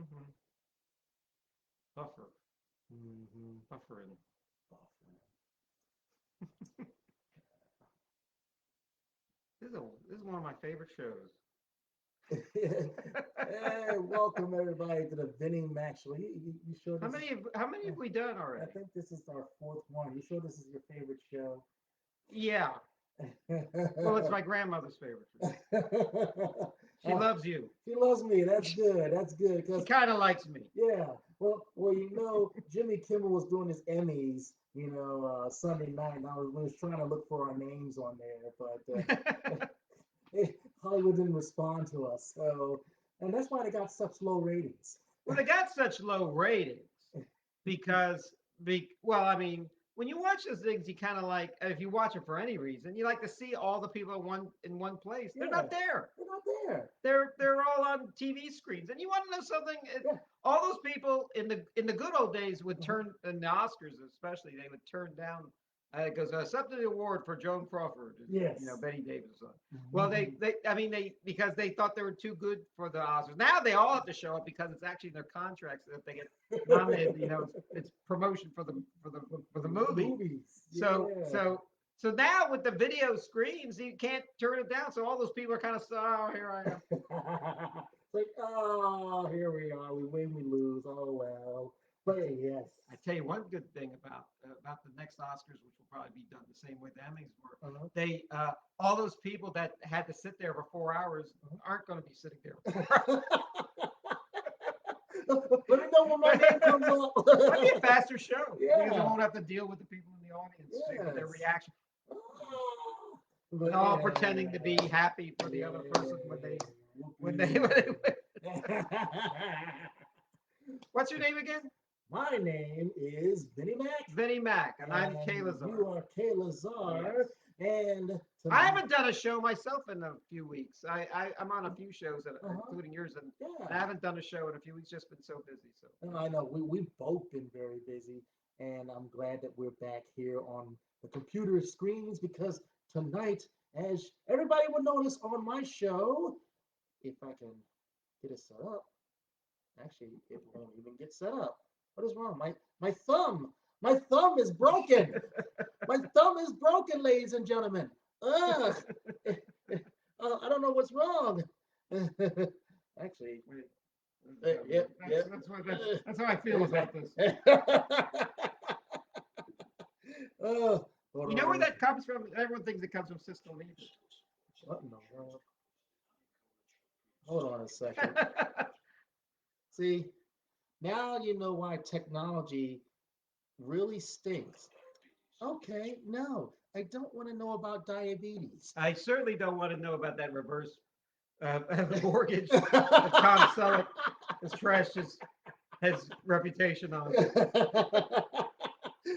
Mm-hmm. Buffer. Mm-hmm. Buffering. This is one of my favorite shows. Hey, welcome everybody to the Vinny Mac Show. You sure this is? How many have we done I already? think this is our fourth one. You sure this is your favorite show? Yeah. Well, it's my grandmother's favorite show. She Uh, loves you. she loves me. That's good. That's good. She Because kind of likes me. yeah. Well, Jimmy Kimmel was doing his Emmys, Sunday night, and we was trying to look for our names on there, but Hollywood didn't respond to us. So, and that's why they got such low ratings. Well, they got such low ratings because, well, I mean, when you watch those things, you kind of like, if you watch it for any reason, you like to see all the people in one place. They're Yeah, not there. they're not there. They're all on TV screens. And you want to know something? Yeah. All those people in the good old days would Uh-huh. turn, in the Oscars especially, they would turn down. It goes accepted the award for Joan Crawford, Yes. Betty Davis' son. Well, Mhm. I mean, they because they thought they were too good for the Oscars. Now they all have to show up because it's actually in their contracts that if they get nominated, it's promotion for the movie. Movies. So Yeah. so so now with the video screens, you can't turn it down. So all those people are kind of, oh, here I am. It's like, oh, here we are. We win, we lose. Oh well. But yes. I tell you one good thing about the next Oscars, which will probably be done the same way the Emmys were. Uh-huh. They all those people that had to sit there for 4 hours aren't going to be sitting there for 4 hours. Let me know when my name comes up. It'll be a faster show because I Yeah. won't have to deal with the people in the audience with their Yes. reaction. Oh. And But all pretending to be yeah. happy for the other person when they What's your name again? My name is Vinny Mac, Vinny Mac, and I'm Kaye and Lazar. you are Kaye Lazar, Yes. and I tonight, haven't done a show myself in a few weeks. I'm on a few shows, uh-huh, including yours, and I yeah. haven't done a show in a few weeks. Just been so busy. So And I know we've both been very busy, and I'm glad that we're back here on the computer screens because tonight, as everybody will notice on my show, if I can get it set up, actually, it won't even get set up. What is wrong? My thumb is broken. My thumb is broken, ladies and gentlemen. Ugh. I don't know what's wrong. Actually, wait, yep, yep. that's how I feel about this. Oh, You hold know where on. that comes from? Everyone thinks it comes from Cisco What in the world? Hold on a second. See, now you know why technology really stinks. Okay, no, I don't want to know about diabetes. I certainly don't want to know about that reverse mortgage that Tom Selleck has trashed his reputation on.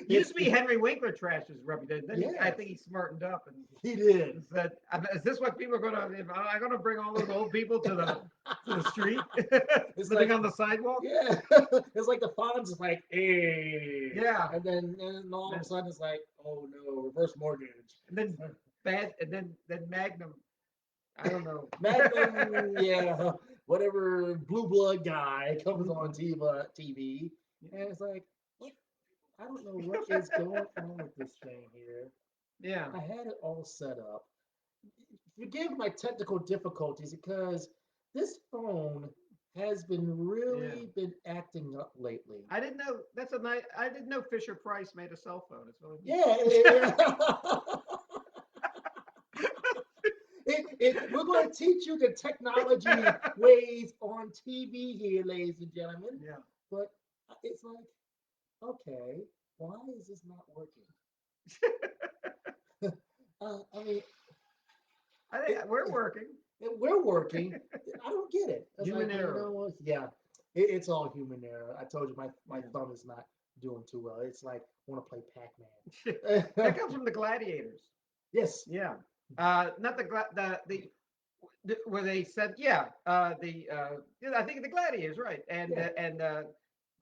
Used to be Henry Winkler trashed his reputation. Then I Yes, think he smartened up and he did. said, "Is this what people are going to? Am I going to bring all those old people to the street, It's living like, on the sidewalk?" yeah, it's like the phone's is like, hey, Yeah. and all of a sudden it's like, oh no, reverse mortgage. And then then Magnum. I don't know. Magnum, yeah, whatever blue blood guy comes on TV, and it's like, what? I don't know what is going on with this thing here. Yeah. I had it all set up. Forgive my technical difficulties because this phone has been Yeah. really been acting up lately. I didn't know that's a nice. I didn't know Fisher Price made a cell phone. It's really neat. Yeah, we're going to teach you the technology ways on TV here, ladies and gentlemen. Yeah. But it's like, okay, why is this not working? I mean, I think it, we're working. we're working. I don't get it. It's Human like, error. yeah, it's all human error. I told you my Yeah. thumb is not doing too well. It's like I want to play That Pac-Man. comes from the gladiators. Yes. Yeah. Not where they said, yeah, I think the gladiators, right? And Yeah.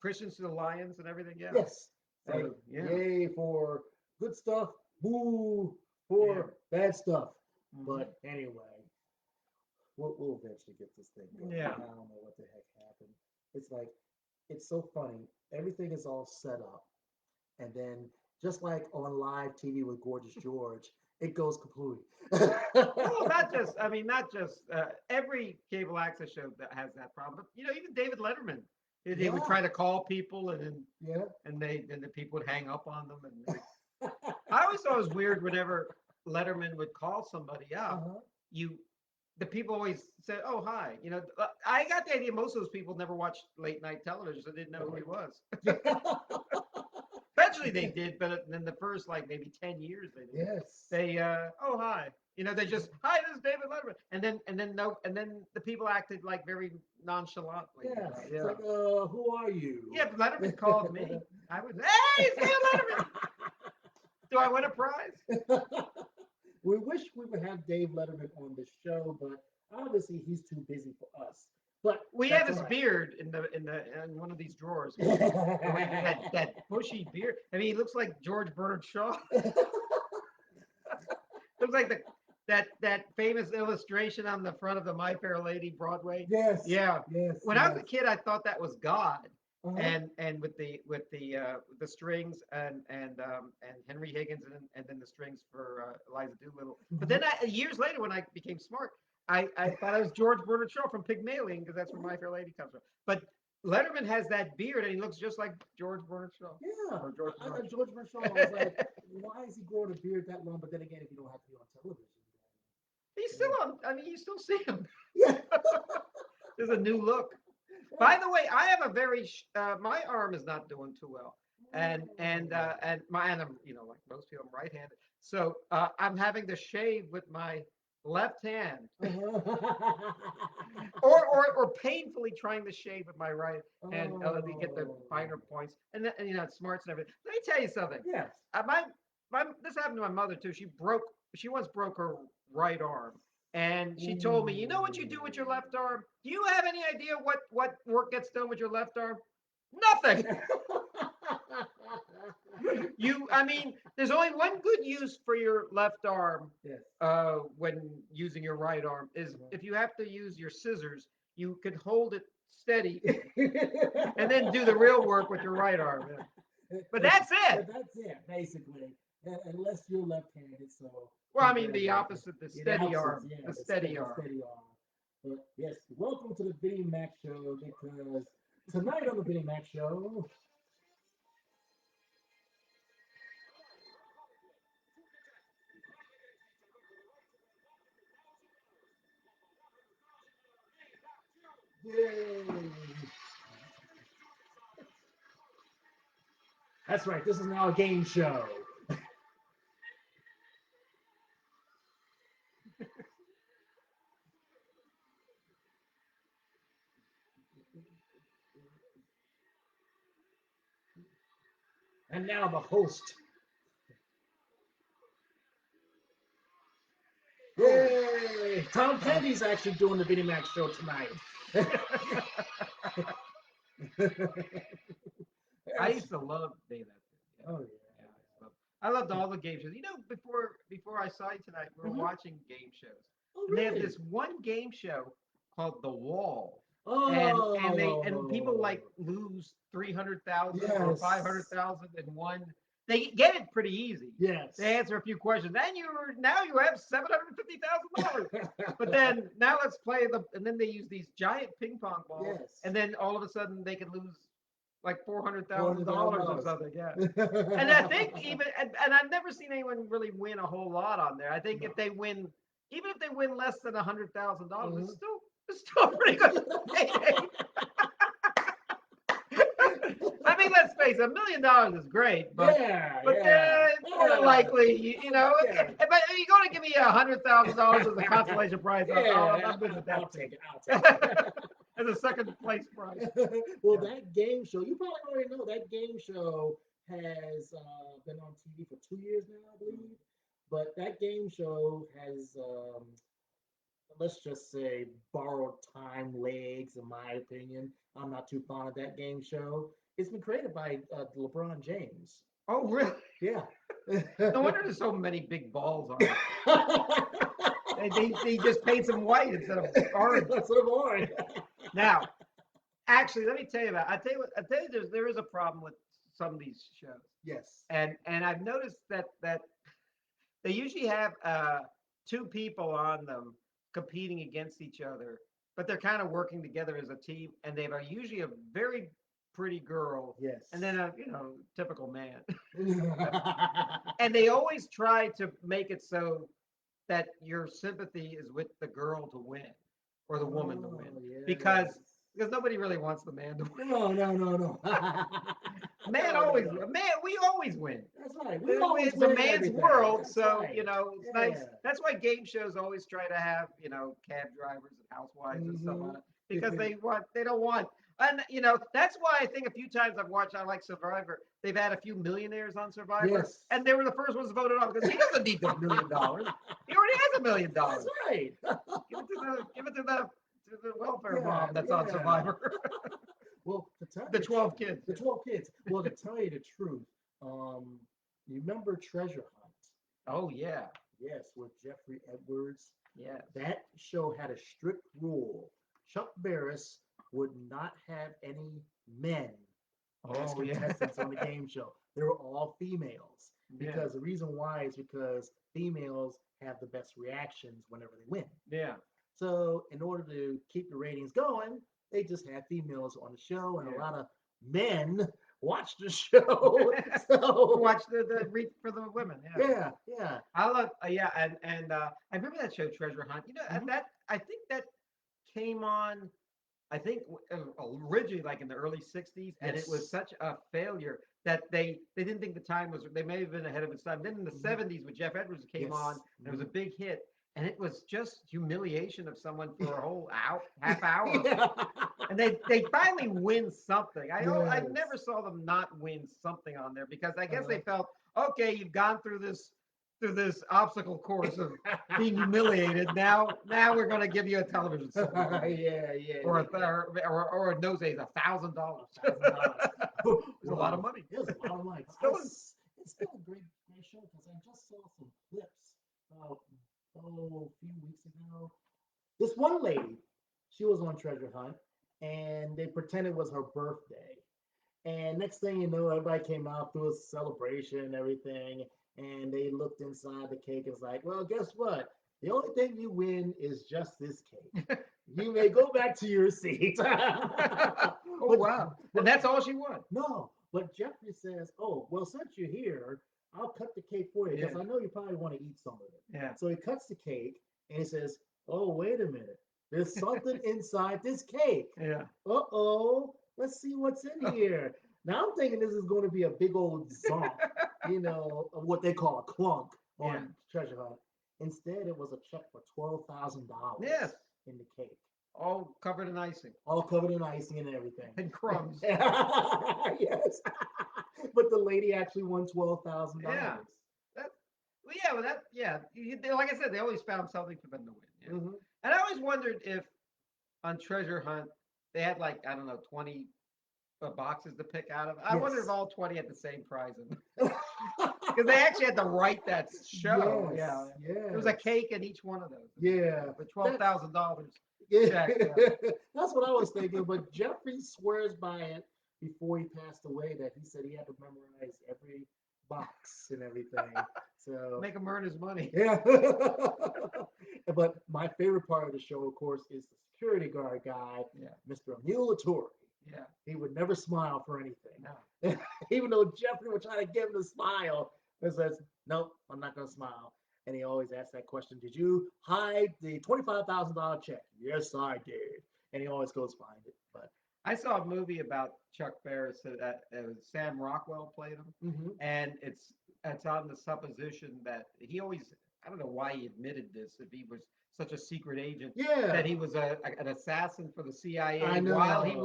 Christians to the lions and everything. Yeah. Yes. It's like So yeah. yay for good stuff, boo Yeah. for bad stuff. Mhm. But anyway, we'll eventually get this thing going. Yeah. I don't know what the heck happened. It's like it's so funny. Everything is all set up, and then just like on live TV with Gorgeous George, it goes completely. Well, not just, I mean, not just every cable access show that has that problem, but even David Letterman, they would Yeah, try to call people, and then yeah. and the people would hang up on them, and I always thought it was weird whenever Letterman would call somebody up, Uh-huh. you the people always said, "Oh, hi." I got the idea most of those people never watched late night television, so they didn't know who he was. Eventually they did, but in the first like maybe 10 years they didn't. Yes. They oh hi, they just hi, this is David Letterman, and then no, and then the people acted like very nonchalantly. Yeah. It's Yeah, like, who are you? yeah. But Letterman called me. I was, hey, it's David Letterman. Do I win a prize? We wish we would have Dave Letterman on the show, but obviously he's too busy for us. But We have that's his all beard in one of these drawers. right. That bushy beard. I mean, he looks like George Bernard Shaw. Looks like that famous illustration on the front of the My Fair Lady Broadway. Yes, Yeah. yes, When I was yes. a kid, I thought that was God, Uh-huh. and with the strings and Henry Higgins and then the strings for Eliza Doolittle. But then years later, when I became smart, I thought it was George Bernard Shaw from Pygmalion because that's where My Fair Lady comes from. But Letterman has that beard and he looks just like George Bernard Shaw Yeah, or George I Bernard got George Marshall. I was like, why is he growing a beard that long? But then again, if you don't have to be on television, He's still then on. I mean, you still see him. yeah, There's a new look. yeah. By the way, I have a very my arm is not doing too well, and I'm like most people, I'm right-handed, so I'm having to shave with my left hand, or painfully trying to shave with my right hand to get the Oh, finer points, and smarts and everything. Let me tell you something. yes. My this happened to my mother too. She once broke her right arm. And she told me, you know what you do with your Ooh. left arm? Do you have any idea what work gets done with your left arm? Nothing. I mean, there's only one good use for your left arm Yes. when using your right arm is Mhm. if you have to use your scissors, you could hold it steady and then do the real work with your right arm. Yeah. But that's it. That's it, basically. Unless you're left-handed, so Well, I mean, the congratulations. opposite, the Yeah, the steady opposite, arm, yeah, the steady arm. steady arm. But yes, welcome to the Vinny Mac Show because tonight on the Vinny Mac Show, yay! That's right. This is now a game show. And now the host. Yay! Tom Kennedy's actually doing the Vinny Mac Show tonight. I used to love Dave that. Oh Yeah, I loved all the game shows. Before I saw you tonight, we were yeah. watching game shows, Oh and they have really? this one game show called The Wall, and people Oh like lose 300,000 or yes. 500,000 in one. They get it pretty easy. Yes. They answer a few questions. Then now you have $750,000. But then now let's play and then they use these giant ping pong balls, Yes. and then all of a sudden they can lose like $400,000 or $400,000. something. Yeah. And I think and I've never seen anyone really win a whole lot on there. I think No. if they win, even if they win less than $100,000, Mhm. it's still a pretty good payday. I mean, let's face it, $1 million is great, but Yeah, but yeah. more than likely, Yeah. if you're going to give me $100,000 as a consolation prize, Yeah, I'm good with that. I'll take it. I'll take it. As a second place prize. Well, Yeah. that game show, you probably already know that game show has been on TV for 2 years now, I believe. But that game show has, let's just say, borrowed time legs, in my opinion. I'm not too fond of that game show. It's been created by LeBron James. Oh, really? Yeah. No wonder there's so many big balls on it. They just paint them white instead of orange. That's what I'm on. Now, Actually, let me tell you about. I tell you, there is a problem with some of these shows, Yes. and I've noticed that they usually have two people on them competing against each other, but they're kind of working together as a team, and they are usually a very pretty girl, and Yes. then a typical man, and they always try to make it so that your sympathy is with the girl to win or the woman to win Oh, because yes. because nobody really wants the man to win. No, no, no, no. Man No, no, always no. man we always win. That's right. We always It's a win man's everything. world, That's so right. it's Yeah. nice. That's why game shows always try to have cab drivers and housewives and stuff on Hmm. it because they don't want. And that's why I think a few times I've watched I like Survivor. They've had a few millionaires on Survivor, Yes. and they were the first ones voted on because he doesn't need the $1 million. He already has $1 million. That's right. Give it to the welfare Yeah, mom that's on yeah. Survivor. Well, to tell The you 12 kids. the 12 kids. Well, to tell you the truth, um, you remember Treasure Hunt? Oh yeah, Yes, with Jeffrey Edwards. yes. That show had a strict rule. Chuck Barris would not have any men as Oh yeah. contestants on the game show. They were all females. Yeah, Because the reason why is because females have the best reactions whenever they win. yeah, So, in order to keep the ratings going, they just had females on the show, and a yeah. lot of men watched the show. So, Watch the read for the women. Yeah, yeah, yeah. I love. Yeah, and I remember that show Treasure Hunt. Mhm. That I think that came on. I think originally like in the early '60s, and it was Yes. such a failure that they didn't think the time was. They may have been ahead of its time. Then in the Mhm. '70s, with Jeff Edwards came on, Yes. and it was a Mhm. big hit, and it was just humiliation of someone for a whole half hour, Yeah. and they finally win something. I never Yes. saw them not win something on there because I guess Uh-huh. they felt okay. You've gone through this obstacle course of being humiliated. Now we're going to give you a television set Yeah, again, yeah, yeah, or yeah. or in those days $1,000. $1,000. It's a lot of money. It was a lot of money. Still is. It's still a great show because I just saw some clips about a few weeks ago. This one lady, she was on Treasure Hunt, and they pretended it was her birthday. And next thing you know, everybody came out through a celebration and everything, and they looked inside the cake and was like, "Well, guess what? The only thing you win is just this cake. You may go back to your seat." Oh but wow! And but that's all she won. no, but Jeffrey says, "Oh, well, since you're here, I'll cut the cake for you Yeah, because I know you probably want to eat some of it." yeah. So he cuts the cake and he says, "Oh, wait a minute. There's something inside this cake. Yeah. Uh-oh. Let's see what's in here." Now I'm thinking this is going to be a big old zonk, what they call a clunk Yeah. on Treasure Hunt. Instead, it was a check for $12,000 Yes. in the cake, All covered in icing all covered in icing and everything. and crumbs. Yes. But the lady actually won Yeah. $12,000. That. Well, yeah. Well, that. Yeah. Like I said, they always found something for them to win. Yeah. Hmm. And I always wondered if on Treasure Hunt they had like I don't know 20 boxes to pick out of. I wonder if Yes. all 20 had the same prize in them because they actually had to write that show. Yes. Yeah. There was a Yes. cake in each one of those. Yeah. With That $12,000 Yeah, check. Yeah. that's what I was thinking. But Jeffrey swears by it before he passed away that he said he had to memorize every box and everything. So Make him earn his money. yeah. But my favorite part of the show, of course, is the security guard guy, Yeah. Mr. Ambulatory. Yeah. He would never smile for anything. No. Even though Jeffrey would try to get him to smile, he says, "Nope, I'm not going to smile." And he always asks that question, "Did you hide the $25,000 check?" "Yes, I did." And he always goes find it. But I saw a movie about Chuck Barris that Sam Rockwell played him, mm-hmm. and it's on the supposition that he always I don't know why he admitted this if he was such a secret agent Yeah, that he was an assassin for the CIA I know. while he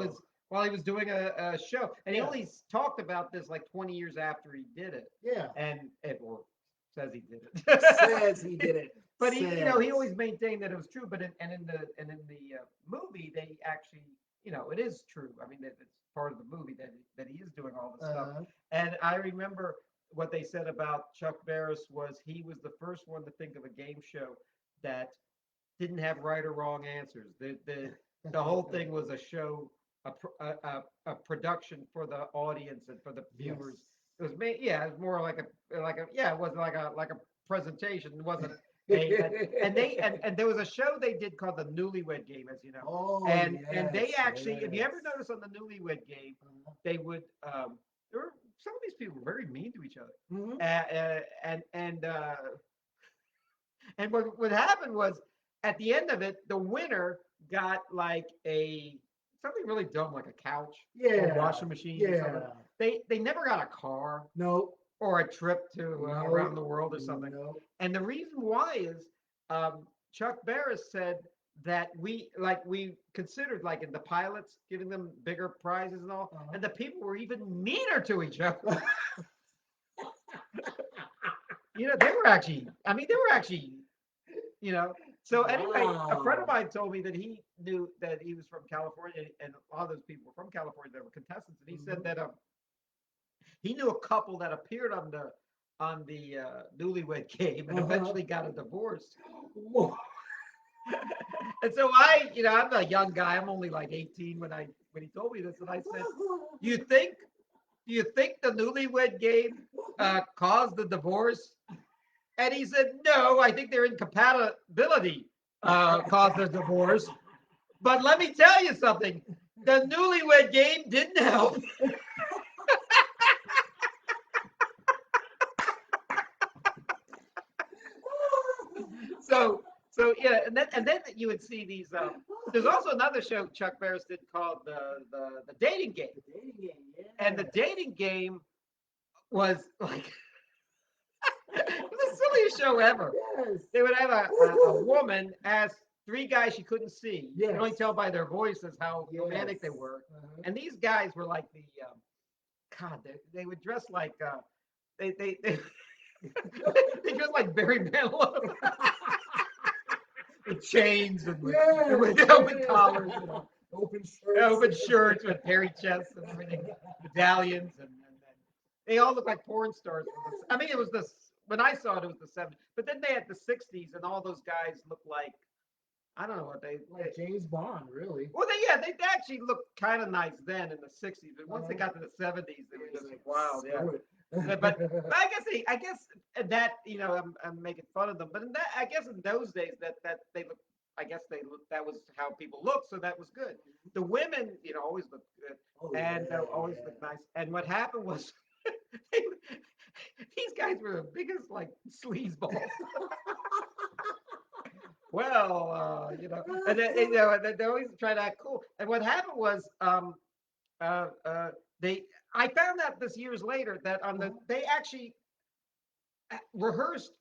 was doing a show, and he Yeah, only talked about this like 20 years after he did it, yeah. and it or says he did it. Says he did it. But he Says. always maintained that it was true. But in the movie, they actually, it is true. I mean, it's part of the movie that he is doing all this stuff. Uh, And I remember what they said about Chuck Barris was he was the first one to think of a game show that didn't have right or wrong answers. The whole thing was a show a production for the audience and for the viewers. Yes. It was made, yeah, it was more yeah, it wasn't like a presentation. It wasn't and and there was a show they did called the Newlywed Game, as you know, Oh and they yes, actually, if you yes. ever notice on the Newlywed Game, Uh-huh. they would there were some of these people were very mean to each other, Mhm. and what happened was at the end of it, the winner got like a something really dumb, like a couch or a Yeah, washing machine or something. yeah. They never got a car No, or a trip to no, around the world or something. no. And the reason why is Chuck Barris said that we considered like in the pilots giving them bigger prizes and all, Uh-huh. and the people were even meaner to each other. They were actually. I mean, they were actually. You know. So anyway, a friend of Wow. mine told me that he knew that he was from California, and a lot of those people were from California that were contestants, and he said Mhm. that he knew a couple that appeared on the Newlywed Game and Uh-huh. eventually got a divorce. Whoa. And so I'm a young guy. I'm only like 18 when he told me this, and I said, "Do you think do you think the Newlywed Game caused the divorce?" And he said, "No, I think their incompatibility caused the divorce. But let me tell you something: the Newlywed Game didn't help." So yeah, and then you would see these. There's also another show Chuck Barris did called the Dating Game, The dating game, and the yeah. Dating Game was like it was the silliest show ever. Yes. They would have a woman ask three guys she couldn't see. You could only Yes. tell by their voices how Yes. romantic they were, Uh-huh. and these guys were like the God. They would dress like they they dress like Barry Manilow with chains and with, and Yes, with open yes. collars, Open shirts. open shirts with hairy chests and everything, medallions, and they all look like porn stars. I mean, it was the when I saw it, it was the '70s, but then they had the '60s, and all those guys looked like I don't know what they Like James Bond, really. well, they actually looked kind of nice then in the '60s, but once they Uh-huh. got to the '70s, they were Yeah, just like wild, yeah. screw it. But I guess that I'm making fun of them, but in that I guess in those days that they look I guess they look that was how people looked, so that was good. The women always looked good Oh and yeah, always looked yeah. nice. And what happened was they, these guys were the biggest like sleazeballs. Well, and they always try to act cool. And what happened was uh, uh, they I found out this years later that on the Uh-huh. they actually rehearsed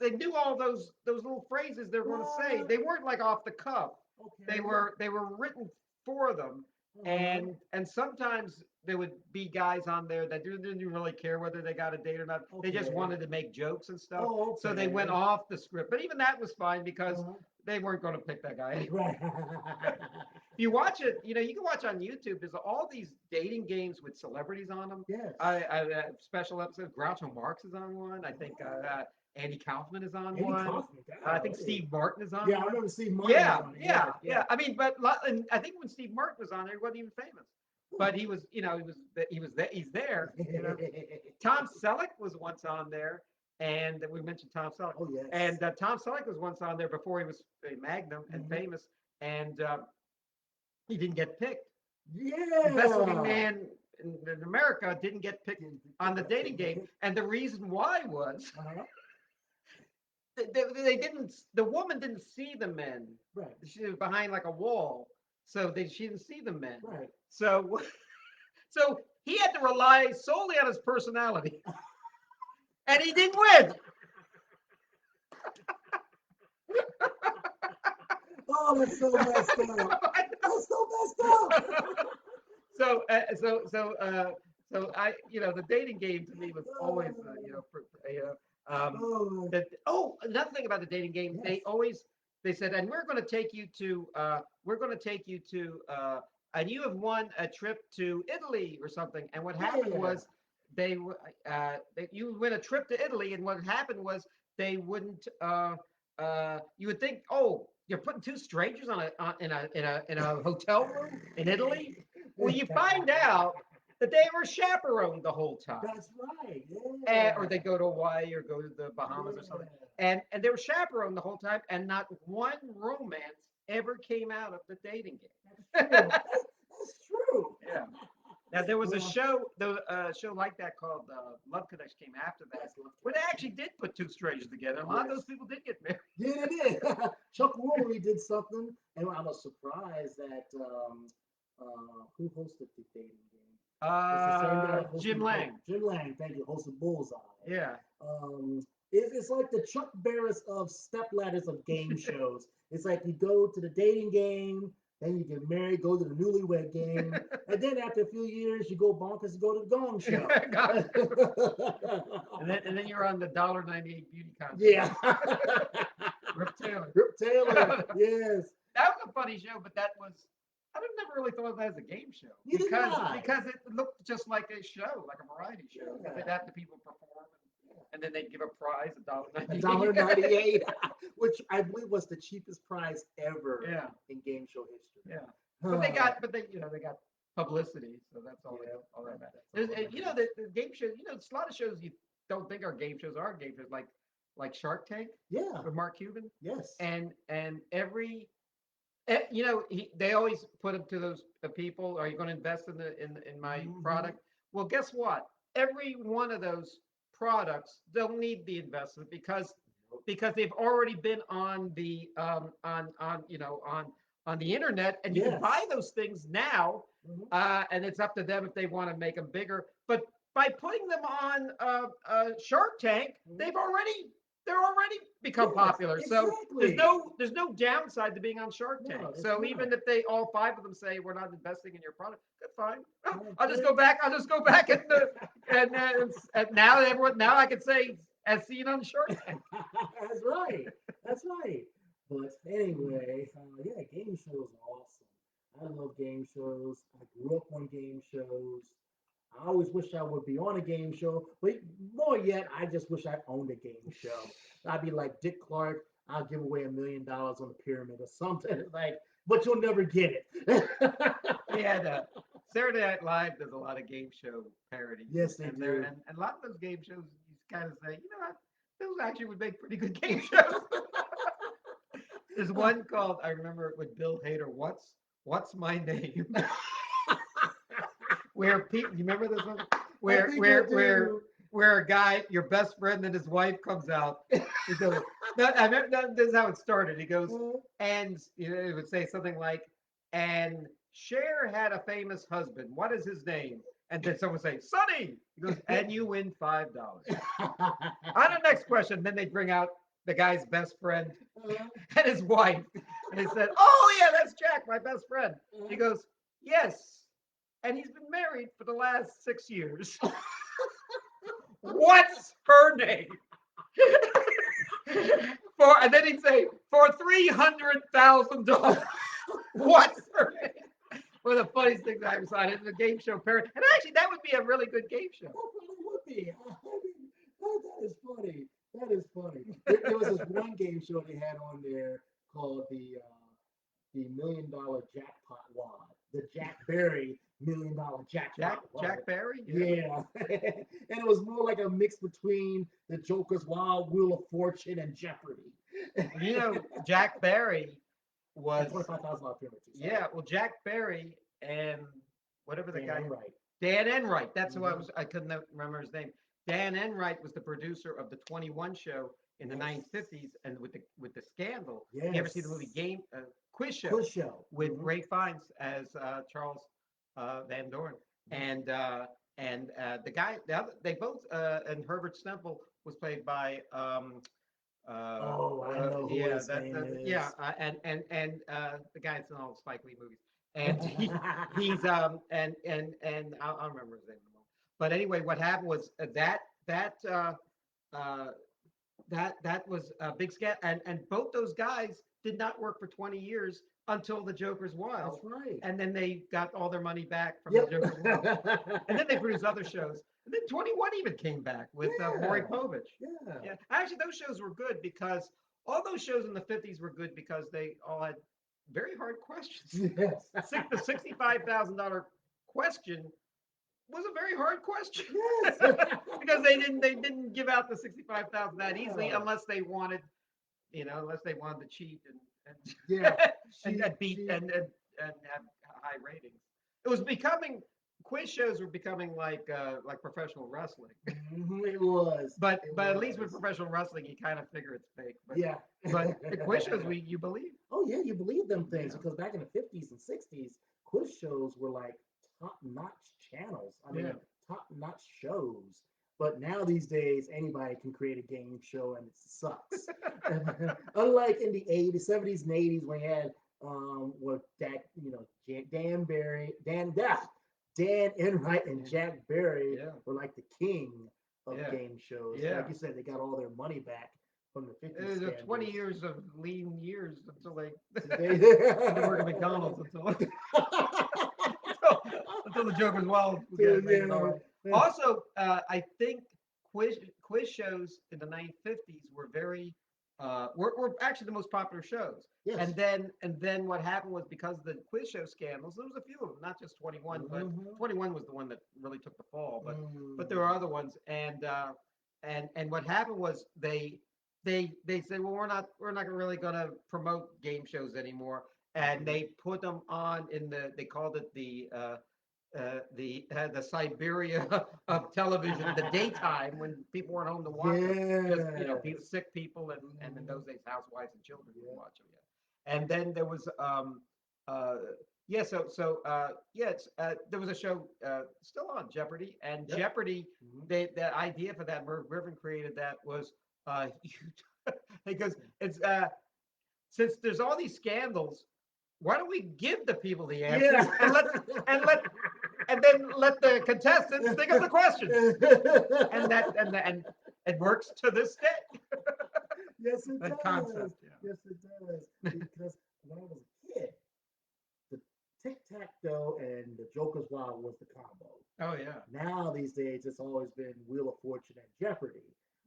they knew all those little phrases they were going to say. What? They weren't like off the cuff. They Okay. were they were written for them, Uh-huh. and sometimes there would be guys on there that didn't really care whether they got a date or not. They just Okay. wanted to make jokes and stuff, Oh, so they went okay. off the script. But even that was fine because Uh-huh. they weren't going to pick that guy anyway. Right. If you watch it, you can watch on YouTube. There's all these dating games with celebrities on them. Yes. Special episodes. Groucho Marx is on one. I think Andy Kaufman is on Andy one. Kaufman, I think golly. Steve Martin is on Yeah, I one. remember seeing Martin was Yeah, on it. yeah, Yeah, yeah. yeah. I mean, and I think when Steve Martin was on there, he wasn't even famous, but he was, he was there. He's there. Tom Selleck was once on there, and we mentioned Tom Selleck, Oh yes. and Tom Selleck was once on there before he was a Magnum and Hmm. famous, and he didn't get picked. The best looking Yeah. man in America didn't get picked on the dating game, and the reason why was Uh-huh. they didn't. The woman didn't see the men. Right. She was behind like a wall, so she didn't see the men. Right. So so he had to rely solely on his personality, and he didn't win. Oh, that's so messed up. That's so messed up. so uh, so so uh, the dating game to me was always Oh, that another thing about the dating game yes. they said, and we're going to take you to and you have won a trip to Italy or something. And what happened Yeah. was you win a trip to Italy, and what happened was they wouldn't you would think, oh, you're putting two strangers in a hotel room in Italy. Well, you find out that they were chaperoned the whole time. That's right. Yeah. Or they go to Hawaii or go to the Bahamas or something. And they were chaperoned the whole time, and not one romance ever came out of the dating game. That's true. Yeah. Now there was a show like that called Love Connection came after that, where they actually did put two strangers together. A lot of those people did get married. Yeah, they did. Chuck Barris did something, and I was surprised that who hosted the dating game? It's the same guy that hosted Jim Lang. Jim Lang, thank you, hosted Bullseye. Yeah. It's like the Chuck Barris of stepladders of game shows. It's like you go to the dating game, then you get married, go to the newlywed game, and then after a few years, you go bonkers and go to the Gong Show. and then you're on the $1.98 beauty contest. Yeah. Rip Taylor. Rip Taylor, yes. That was a funny show, but I never really thought of that as a game show. Because it looked just like a show, like a variety show. Yeah. They'd have the people perform, and then they'd give a prize, $1.98, which I believe was the cheapest prize ever in game show history. Yeah. But they got publicity, so that's all that matters. The game shows, it's a lot of shows you don't think are game shows, like Shark Tank. Yeah. With Mark Cuban. Yes. And every they always put it to those people, are you going to invest in my product? Well, guess what? Every one of those products don't need the investment because they've already been on the on the internet, and you can buy those things now, and it's up to them if they want to make them bigger. But by putting them on Shark Tank, they're already become popular. Exactly. So there's no downside to being on Shark Tank. So even if all five of them say we're not investing in your product, that's fine. I'll just go back and now I can say as seen on Shark Tank. That's right. But anyway, game shows are awesome. I love game shows. I grew up on game shows. I always wish I would be on a game show, but more yet, I just wish I owned a game show. I'd be like Dick Clark. I'll give away $1 million on the pyramid or something. But you'll never get it. Saturday Night Live does a lot of game show parodies. Yes, they do. And a lot of those game shows, you kind of say, those actually would make pretty good game shows. There's one called, I remember it with Bill Hader, What's My Name? Where people, you remember this one? Where a guy, your best friend and his wife comes out. He goes, this is how it started. He goes, and it would say something like, and Cher had a famous husband. What is his name? And then someone would say, Sonny. He goes, and you win $5. On the next question, then they bring out the guy's best friend and his wife. And he said, oh yeah, that's Jack, my best friend. He goes, yes. And he's been married for the last 6 years. What's her name? And then he'd say, for $300,000. What's her name? One of the funniest things I ever saw. It's a game show parody. And actually, that would be a really good game show. That probably would be. That is funny. That is funny. There was this one game show they had on there called the $1 million jackpot wad. The Jack Barry $1 million jackpot. Jack Barry? Yeah. And it was more like a mix between the Joker's Wild Wheel of Fortune and Jeopardy. Jack Barry was $25,000 pyramid. Yeah, well, Jack Barry and whatever the guy. Enright. Dan Enright. That's who I couldn't remember his name. Dan Enright was the producer of the 21 show in the 1950s, and with the Scandal. Yes. You ever see the movie Quiz Show? Quiz Show with Ray Fiennes as Charles Van Doren, and the guy, they both, and Herbert Stemple was played by. I know who his name is. Yeah, and the guy's in all the Spike Lee movies, and he's I'll remember his name in a moment. But anyway, what happened was that was a big scam, and both those guys did not work for 20 years until the Joker's Wild. That's right. And then they got all their money back from the Joker's Wild. And then they produced other shows. And then 21 even came back with Maury Povich. Yeah. Actually, those shows were good because all those shows in the 50s were good because they all had very hard questions. Yes. The $65,000 question was a very hard question. Yes. Because they didn't give out the 65,000 that easily Yeah. unless they wanted, unless they wanted to cheat Yeah. and beat and have high ratings. It was becoming quiz shows were becoming like professional wrestling. It was. But It but at least with was. professional wrestling, you kind of figure it's fake. Yeah. But the quiz shows, you believe. Oh yeah, you believe them things Yeah. because back in the 50s and 60s, quiz shows were like top-notch channels. I mean, Yeah. top-notch shows. But now these days, anybody can create a game show and it sucks. Unlike in the 80s, 70s, and 80s when you had what that Dan Enright and Yeah. Jack Barry Yeah. were like the king of Yeah. game shows. Yeah. Like you said, they got all their money back from the 50s It was scandals. 20 years of lean years until they They- they work at McDonald's until the Joker's Wild So, made it all right. yeah. Also, I think quiz shows in the 1950s were very were actually the most popular shows. Yes. And then what happened was because of the quiz show scandals, there was a few of them, not just 21, but Mhm. 21 was the one that really took the fall. But there Mm. were other ones, and what happened was they said, well, we're not really gonna promote game shows anymore, and they put them on they called it the Siberia of television, the daytime when people weren't home to watch them, just sick people and in those days housewives and children would watch them. Yeah, and then there was yeah, there was a show still on Jeopardy, and Yep. Jeopardy. Mhm. The idea for that, Merv Griffin created that was because it's since there's all these scandals, why don't we give the people the answers Yeah. and then let the contestants think of the questions, and it works to this day. Yes, it That does. concept, yeah. Yes, it does. Because when I was a kid, the tic-tac-toe and the Joker's Wild was the combo. Oh yeah. Now these days, it's always been Wheel of Fortune and Jeopardy,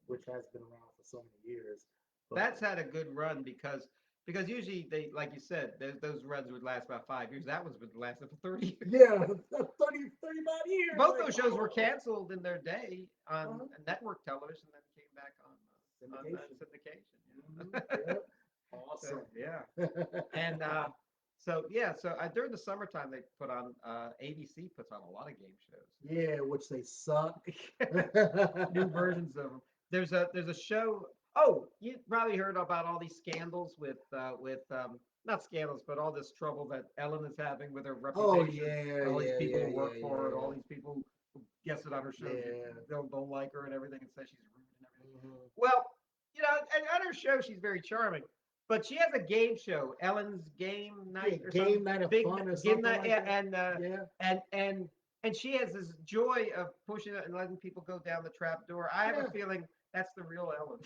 which has been around for so many years. But That's had a good run because usually they, like you said, those runs would last about 5 years. That one's been lasting for 30 years. yeah, 35 years. Both like, those shows were wow. canceled in their day on Uh-huh. network television, then came back on syndication. Mhm. Yep. Awesome. So, yeah, and so during the summertime they put on ABC puts on a lot of game shows. Yeah, which they suck. New versions of them. There's a show. Oh, you probably heard about all these scandals with not scandals, but all this trouble that Ellen is having with her Oh reputation. yeah, All these yeah, people yeah, who work yeah, for her, yeah. all these people who guess it on her shows Yeah. don't like her and everything, and say she's rude and everything. Mhm. Well, and on her show she's very charming, but she has a game show, Ellen's Game Yeah, Night or game something, night of big fun or game something night, like yeah, that. Yeah. and she has this joy of pushing it and letting people go down the trap door. I have a Yeah. feeling that's the real Ellen.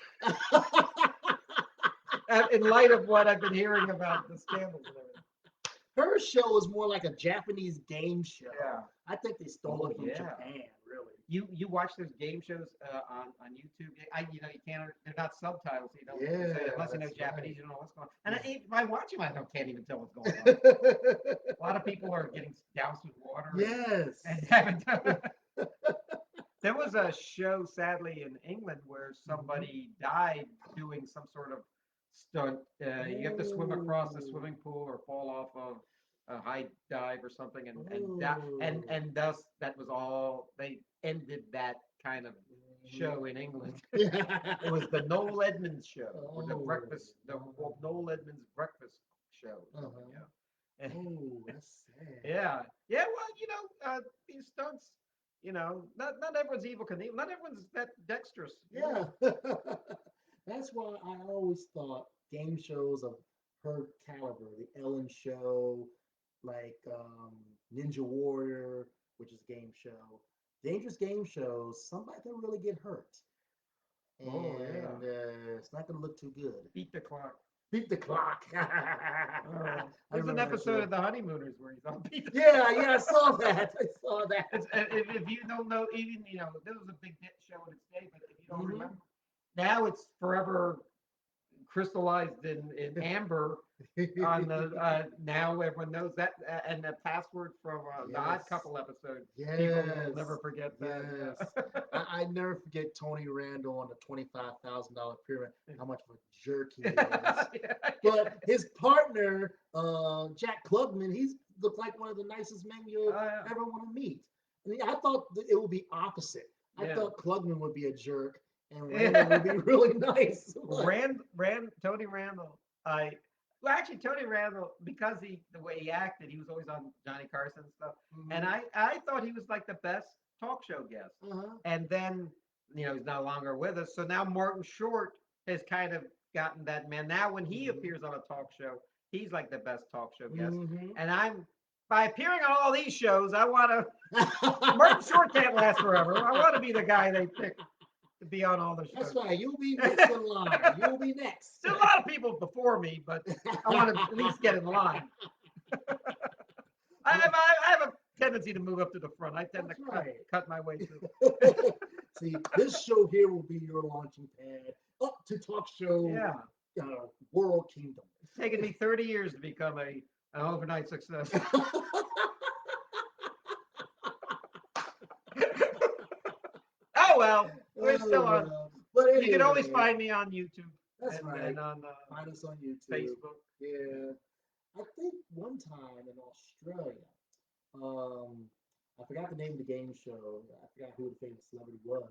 In light of what I've been hearing about the scandals and everything. Her show is more like a Japanese game show. Yeah. I think they stole Oh, it from yeah. Japan, really. You watch those game shows on YouTube. You can't. They're not subtitles. So you don't Yeah, say, unless you know that's Japanese. right. You don't know what's going on. And if I watch them, can't even tell what's going on. Yes. A lot of people are getting doused with water. And there was a show, sadly, in England where somebody died doing some sort of stunt. You have to swim across the swimming pool or fall off of a high dive or something, and thus that was all. They ended that kind of show in England. It was the Noel Edmonds show, or the Noel Edmonds breakfast show. Or something, yeah. Oh, that's sad. Yeah. Yeah. Well, these stunts, not everyone's evil Knievel. Not everyone's that dexterous. Yeah. That's why I always thought game shows of her caliber, the Ellen Show, like Ninja Warrior, which is a game show, dangerous game shows, somebody can really get hurt. And Oh, yeah. it's not going to look too good. Beat the clock. Beat the clock. There's an remember that episode show. of The Honeymooners where he's on beat the Yeah, I saw that. I saw that. if you don't know, even this was a big hit show in its day, but if you don't Mhm. remember, now it's forever crystallized in amber on the now everyone knows that and the password from the Odd Yes. Couple episode. People will never Yes. forget that. Yes. Yeah. I never forget Tony Randall on the $25,000 pyramid, how much of a jerk he is. Yeah. But his partner, Jack Klugman, he's looked like one of the nicest men you Yeah. ever want to meet. And I thought that it would be opposite. I Yeah. thought Klugman would be a jerk and Randall would Yeah. be really nice. But Tony Randall. Well, actually, Tony Randall, because the way he acted, he was always on Johnny Carson and stuff. And mhm, I thought he was like the best talk show guest. uh-huh. And then, he's no longer with us. So now Martin Short has kind of gotten that man. Now, when he Mhm, appears on a talk show, he's like the best talk show guest. mhm. And by appearing on all these shows, I want to. Martin Short can't last forever. I want to be the guy they pick to be on all the That's shows. right. You'll be next in line. You'll be next. There's a lot of people before me, but I want to at least get in line. I have a tendency to move up to the front. I tend That's to right. cut my way through. See, this show here will be your launching pad up to talk show Yeah, world kingdom. it's taken me 30 years to become an overnight success. Oh well, we're still on. Well. But You can always anyway, find me on YouTube that's and right. on Find us on YouTube. Facebook. Yeah. I think one time in Australia, um, I forgot the name of the game show. I forgot who the famous celebrity was.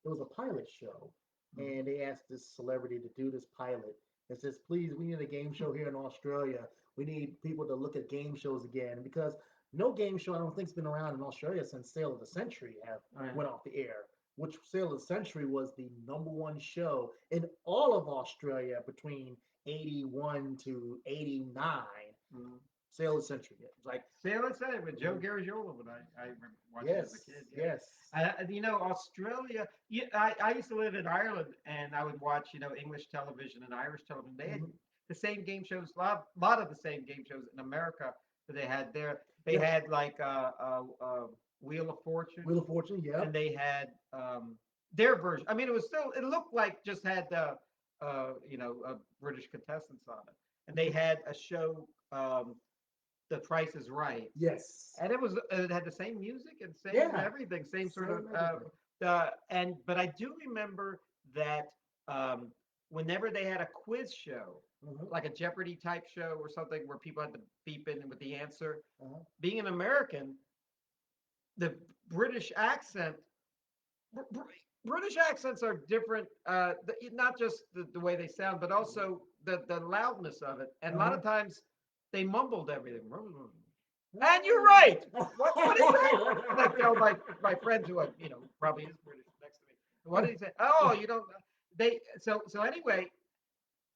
It was a pilot show, Mhm. and they asked this celebrity to do this pilot. It says, "Please, we need a game show here in Australia. We need people to look at game shows again because no game show I don't think's been around in Australia since Sale of the Century have Oh, yeah. went off the air. Which Sale of the Century was the number one show in all of Australia between 81 to 89. Mhm. Sale of the Century. It was like, Sailor Said with Joe mhm, Garagiola, but I remember watching it as a yes, kid. Yeah. yes. Australia. Yeah, I used to live in Ireland, and I would watch, English television and Irish television. They had Mhm. the same game shows, lot of the same game shows in America that they had there. They Yes. had like Wheel of Fortune, Wheel of Fortune, and yep. they had their version. I mean, it looked like just had British contestants on it, and they Mhm. had a show. The Price is Right, Yes. and it had the same music and same Yeah. everything, same sort of Same everything. but I do remember that whenever they had a quiz show, Mhm. like a Jeopardy type show or something where people had to beep in with the answer, Uh-huh. being an American, the British accent, British accents are different, not just the way they sound, but also the loudness of it. And a lot Uh-huh. of times they mumbled everything. And you're right. What is that? And I tell my friends who probably is British next to me. What did he say? Oh, you don't. They so anyway.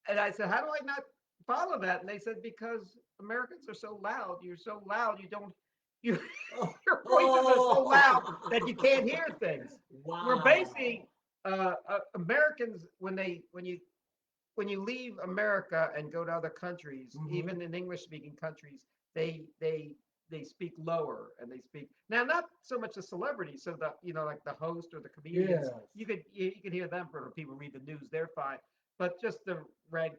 And I said, how do I not follow that? And they said, because Americans are so loud. You're so loud. You don't. You your voices are so loud that you can't hear things. We're Wow. basically Americans when you leave America and go to other countries, Mm-hmm. even in English speaking countries, they speak lower and they speak now not so much the celebrities, so the like the host or the comedians, Yes. you could hear them for people read the news, they're fine, but just the rank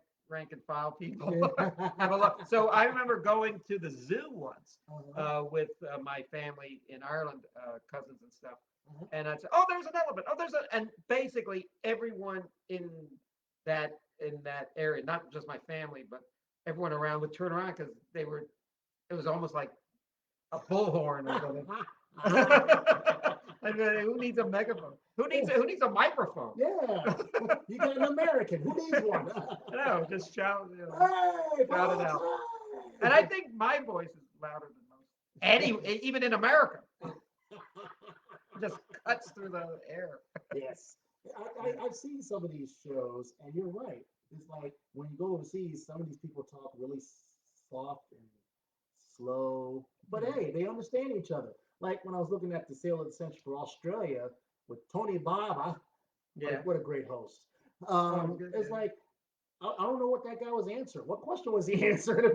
and file people Yeah. have a lot. So I remember going to the zoo once Uh-huh. with my family in Ireland, cousins and stuff, Uh-huh. and I'd say, "Oh, there's an elephant. Oh, and basically everyone that in that area, not just my family, but everyone around would turn around because it was almost like a bullhorn or something. I mean, who needs a megaphone? Yeah. Who needs a microphone? Yeah. You got an American. Who needs one? No, just shout, Hey, shout it folks! out. And I Hey! think my voice is louder than most. Even in America, it just cuts through the air. Yes. I've seen some of these shows, and you're right. It's like when you go overseas, some of these people talk really soft and slow, but Mhm. hey, they understand each other. Like when I was looking at the Sale of the Century for Australia with Tony Barber, Yeah. what a great host. Oh, good. It's like I don't know what that guy was answering. What question was he answering?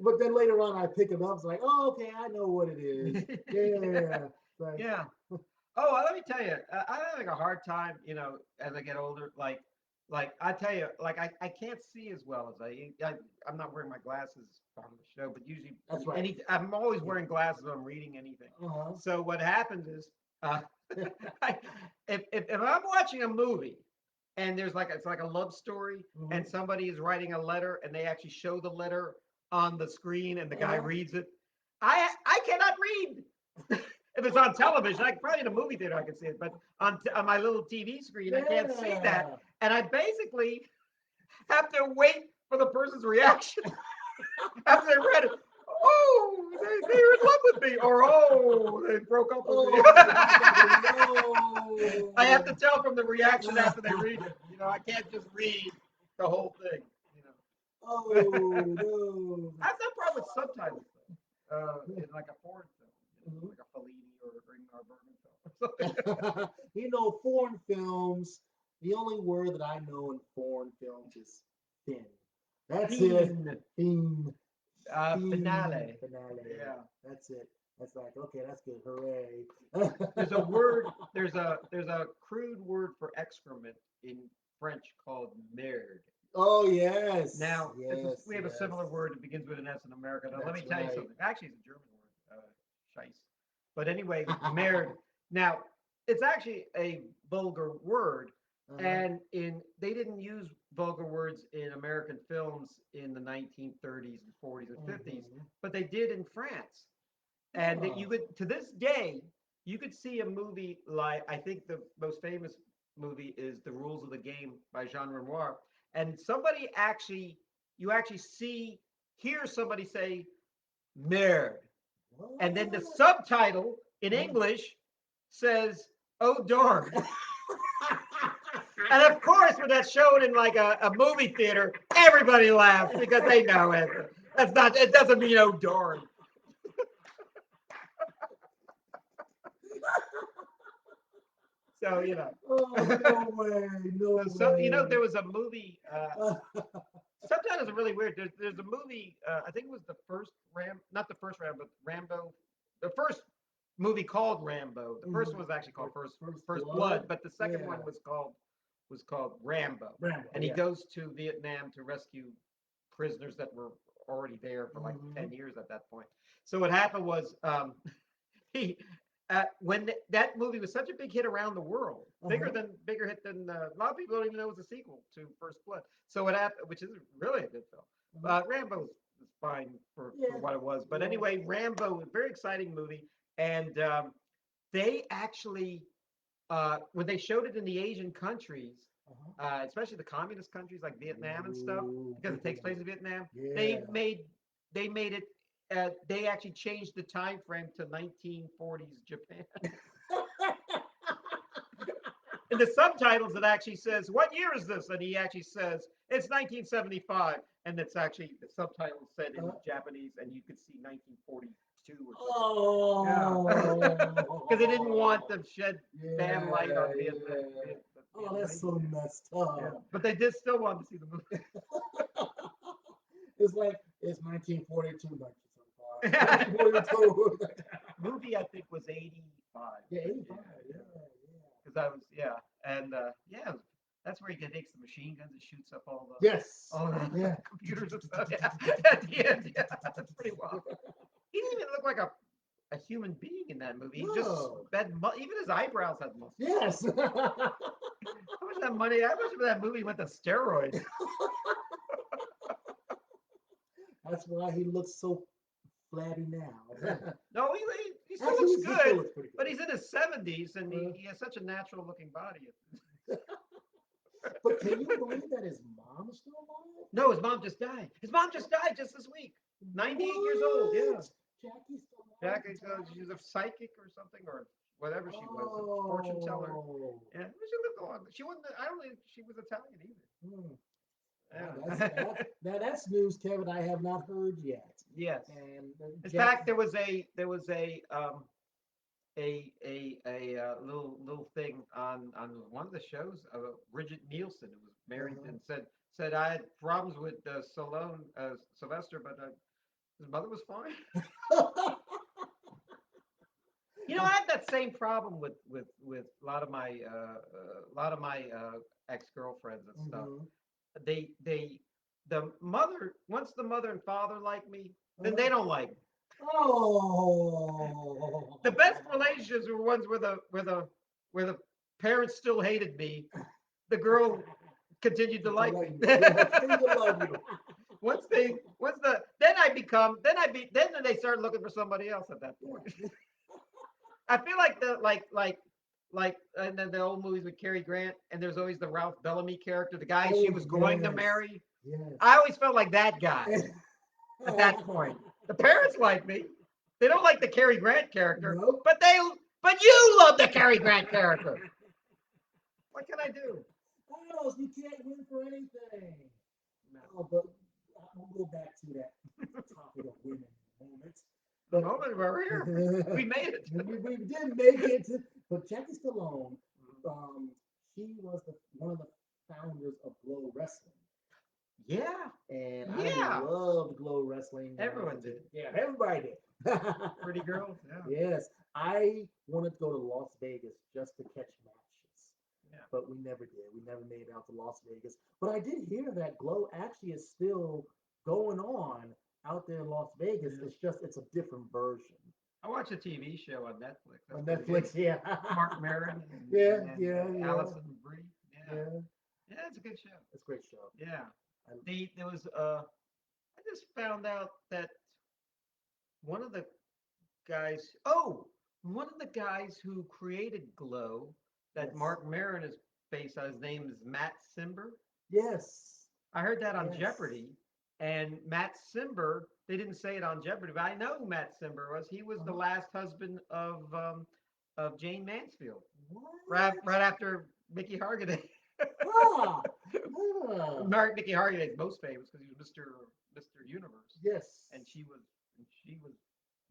But then later on, I pick it up. It's like, oh, okay, I know what it is. Yeah. It's like, Yeah. Oh, well, let me tell you, I'm having a hard time, as I get older. Like, Like I tell you, like I can't see as well as I'm not wearing my glasses on the show, but usually That's right. I'm always Yeah. wearing glasses when I'm reading anything. Uh-huh. So what happens is, uh, I, if I'm watching a movie and there's like it's like a love story Hmm. and somebody is writing a letter and they actually show the letter on the screen and the guy Uh-huh. reads it, I cannot read. If it's on television, I probably in a movie theater I can see it, but on my little TV screen I can't see that, Yeah. and I basically have to wait for the person's reaction after they read it. Oh, they're in love with me, or oh, they broke up with me. Oh I have to no. tell from the reaction after they read it. You know, I can't just read the whole thing. You know, Oh no. that's no problem with subtitles though. In like a foreign film, Mhm. like a Fellini or Ingmar Bergman film. You know, foreign films, the only word that I know in foreign films is thin. That's it. Fiend, Thin. Thin. finale. Finale. Yeah. That's it. That's like, okay, that's good. Hooray. There's a word. There's a crude word for excrement in French called merde. Oh, yes. Now, Yes, we have a yes. similar word that begins with an S in America. Now, let me That's tell you right. something. Actually, it's a German word, scheiss. But anyway, merde. Now, it's actually a vulgar word, Uh-huh. and they didn't use vulgar words in American films in the 1930s and 40s and 50s, Hmm. but they did in France. And that you Oh. could, to this day, you could see a movie like, I think the most famous movie is The Rules of the Game by Jean Renoir, and somebody actually, you actually hear somebody say merde, and then the What? subtitle in Uh-huh. English says, oh darn. And of course, when that's shown in like a movie theater, everybody laughs because they know it. That's not, it doesn't mean oh darn. So, you know. Oh, no way. No So, you know, way. there was a movie. Subtitles are really weird. There's a movie. I think it was the first not the first Rambo, but Rambo, the first movie called Rambo. The first Mhm. one was actually called First First Blood? Blood, but the second one Yeah. was called Rambo, Rambo, and he yeah. goes to Vietnam to rescue prisoners that were already there for like Hmm. 10 years at that point. So what happened was he when that movie was such a big hit around the world, Uh-huh. bigger hit than a lot of people don't even know it was a sequel to First Blood. So what happened, which is really a good film. Uh-huh. Rambo was fine for Yeah. what it was, but Yeah. anyway, Rambo, a very exciting movie, and they actually when they showed it in the Asian countries, Uh-huh. especially the communist countries like Vietnam and stuff, Ooh, because it takes place in Vietnam, yeah. they made it. They actually changed the time frame to 1940s Japan. In the subtitles, it actually says, "What year is this?" And he actually says, "It's 1975." And it's actually the subtitles said in Uh, Japanese, and you could see 1942 or something. Yeah, because they didn't want oh. to shed bad Yeah, light on yeah. Oh, that's Vietnamese. so messed Yeah, up. but they did still want to see the movie. It's like it's 1942, 1942. 1942. Movie I think was 85. Yeah, But 85. yeah, Yeah, yeah. yeah. Because I was and yeah, that's where he takes the machine guns and shoots up Yes. all the Yeah. computers and stuff. Yeah, at the end, yeah, that's pretty wild. He didn't even look like a human being in that movie. He just No. had even his eyebrows had muscles. Yes. How much of that money? How much of that movie went to steroids? That's why he looks so flabby now. No, he still Actually, looks he still good, looks pretty but he's in his 70s and good. he has such a natural looking body. But can you believe that his mom is still alive? No, his mom just died. His mom just died just this week. 98 years old. Yeah. What? Jackie's still alive Jack, and she's died? a psychic or something, or whatever she was, a fortune teller. Oh. Yeah, she lived a long. She wasn't. I don't think she was Italian either. Hmm. Yeah. Now that's news, Kevin, I have not heard yet. Yes. And In Jack. fact, there was a little thing on one of the shows of Bridget Nielsen, who was married Uh-huh. and said I had problems with Stallone, Sylvester, but his mother was fine. You know, I have that same problem with a lot of my ex-girlfriends and stuff. Mhm. They once the mother and father like me, then they don't like me. Oh. The best relationships were ones where the parents still hated me. The girl continued to like me. Yeah, continue to love you. Once the then they start looking for somebody else at that point. Yeah. I feel like and then the old movies with Cary Grant, and there's always the Ralph Bellamy character, the guy she Oh, was going to yes. marry. Yes. I always felt like that guy at that point. The parents like me. They don't like the Cary Grant character, Nope. but you love the Cary Grant character. What can I do? Oh, you can't win for anything. No. Oh, but we'll go back to that topic of women moments. The moment we're here, we made it. we did make it. But Jackie Stallone, he was one of the founders of Glow Wrestling. Yeah. And Yeah. I loved Glow Wrestling. Everyone did. Yeah, everybody did. Pretty girls. Yeah. Yes. I wanted to go to Las Vegas just to catch matches. Yeah. But we never did. We never made it out to Las Vegas. But I did hear that Glow actually is still going on out there in Las Vegas. Yeah. It's a different version. I watched a TV show on Netflix. On Netflix, yeah. Mark Maron and Allison Brie. Yeah. Yeah, it's a good show. It's a great show. Yeah. There was I just found out that one of the one of the guys who created Glow that Yes. Mark Maron is based on, his name is Matt Simber. Yes. I heard that on Yes. Jeopardy. And Matt Simber, they didn't say it on Jeopardy, but I know who Matt Simber was. He was the last husband of Jane Mansfield. What? Right after Mickey Hargitay. Ah. Mickey Hargitay is most famous because he was Mr. Universe. Yes. And she was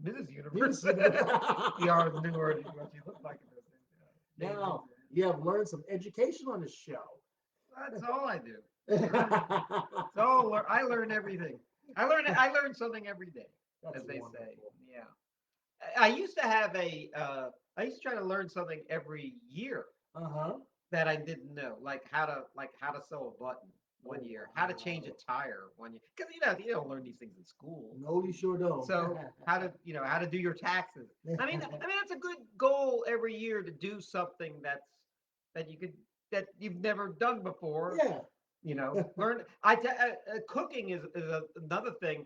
Mrs. Universe. You always knew what she looked like in those things. Now you have learned some education on this show. That's all I do. I learn everything. I learn something every day, That's as they wonderful. say. Yeah. I used to have I used to try to learn something every year that I didn't know, like how to sew a button one year, how to change a tire one year, because you don't learn these things in school. No, you sure don't. So how to do your taxes. I mean that's a good goal every year, to do something that you've never done before. Yeah. Learn. Cooking is another thing.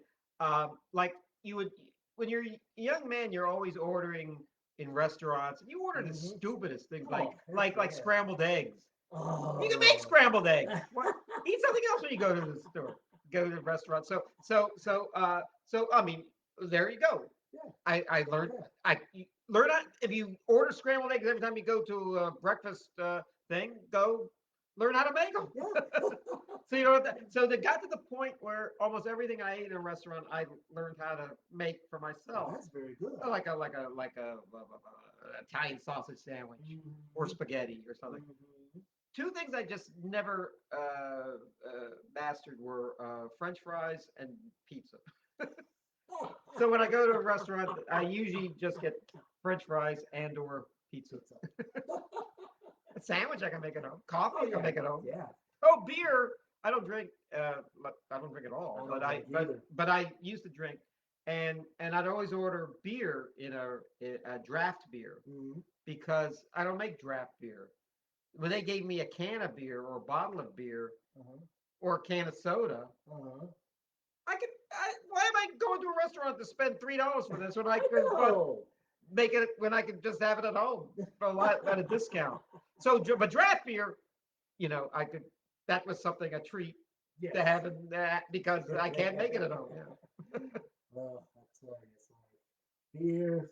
Like you would, when you're a young man, you're always ordering in restaurants, and you order the stupidest things, like scrambled eggs. Oh. You can make scrambled eggs. What? Eat something else when you go to the store, go to the restaurant. So I mean, there you go. Yeah. I learned. You learn if you order scrambled eggs every time you go to a breakfast thing, go learn how to make them. Yeah. So they got to the point where almost everything I ate in a restaurant, I learned how to make for myself. Oh, that's very good. Like a Italian sausage sandwich or spaghetti or something. Two things I just never mastered were French fries and pizza. So when I go to a restaurant, I usually just get French fries and/or pizza. A sandwich I can make at home. Coffee I can make at home. Yeah. Oh, beer. I don't drink. I don't drink at all. But I used to drink, and I'd always order beer in a draft beer because I don't make draft beer. When they gave me a can of beer or a bottle of beer or a can of soda, why am I going to a restaurant to spend $3 for this when I could make it when I could just have it at home for at a discount? So, but draft beer, I could. That was something, a treat to have in that, because I can't make it at home. Yeah. Well, I tell you, it's like beer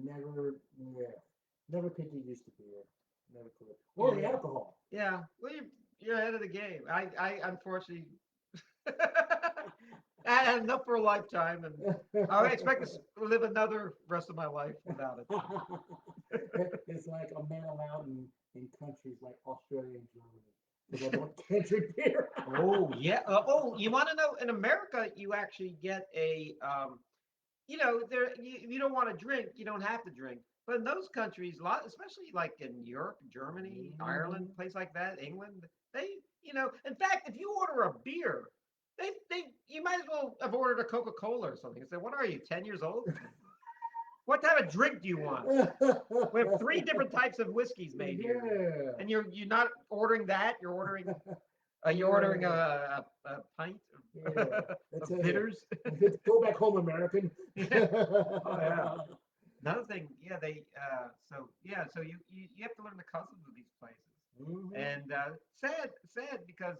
never could get used to beer. Never could. Or the alcohol. Yeah. Well, you're ahead of the game. I unfortunately I had enough for a lifetime, and I expect to live another rest of my life without it. It's like a man allowed in countries like Australia and Germany. Because I don't drink beer. Oh yeah. You want to know? In America, you actually get there you don't want to drink, you don't have to drink. But in those countries, a lot, especially like in Europe, Germany, Ireland, Mhm. place like that, England, they, in fact, if you order a beer, you might as well have ordered a Coca-Cola or something. And say, what are you, 10 years old? What type of drink do you want? We have three different types of whiskeys made here, Yeah. and you're not ordering that. You're ordering Yeah. a pint Yeah. I of tell you, bitters. go back home, American. Yeah. Oh yeah. Another thing, yeah, so you have to learn the customs of these places, Mhm. and sad because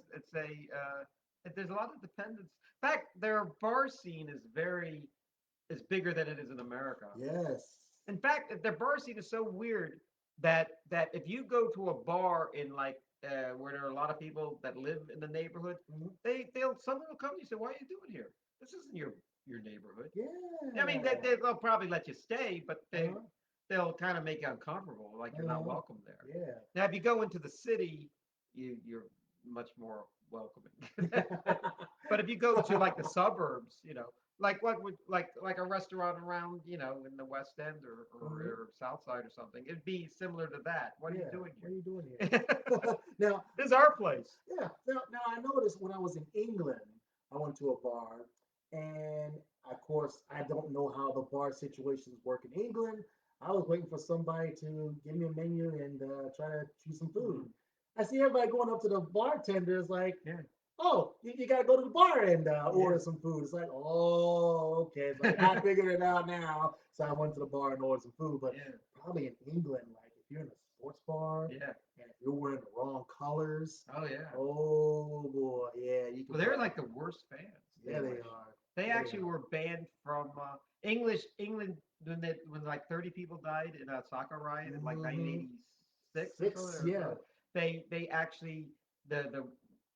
there's a lot of dependence. In fact, their bar scene is bigger than it is in America. Yes. In fact, their bar scene is so weird that if you go to a bar in like where there are a lot of people that live in the neighborhood, Mhm. someone will come to you and say, "Why are you doing here? This isn't your neighborhood." I mean, Yeah. they'll probably let you stay, but Uh-huh. they'll kind of make you uncomfortable, like you're not Uh-huh. welcome there. Yeah. Now, if you go into the city, you're much more welcoming. But if you go to like the suburbs, like what would like a restaurant around, in the West End Mhm. or South Side or something, it'd be similar to that. What are you Yeah. doing What are you doing here? here? Now, This is our place. yeah. Now I noticed when I was in England, I went to a bar, and of course I don't know how the bar situations work in England. I was waiting for somebody to give me a menu and try to choose some food. Mhm. I see everybody going up to the bartenders like, Yeah, "Oh, you gotta go to the bar and yeah. order some food." It's like, "Oh, okay." It's like I figured it out now. So I went to the bar and ordered some food. But Yeah, probably in England, like if you're in a sports bar yeah. and if you're wearing the wrong colors, Oh yeah. oh boy, yeah, you can Well, they're probably. like the worst fans, the Yeah, they English. are. They Yeah, they actually are. were banned from England when like 30 people died in a soccer riot in like Hmm. 1986 or something. Six, yeah. They actually the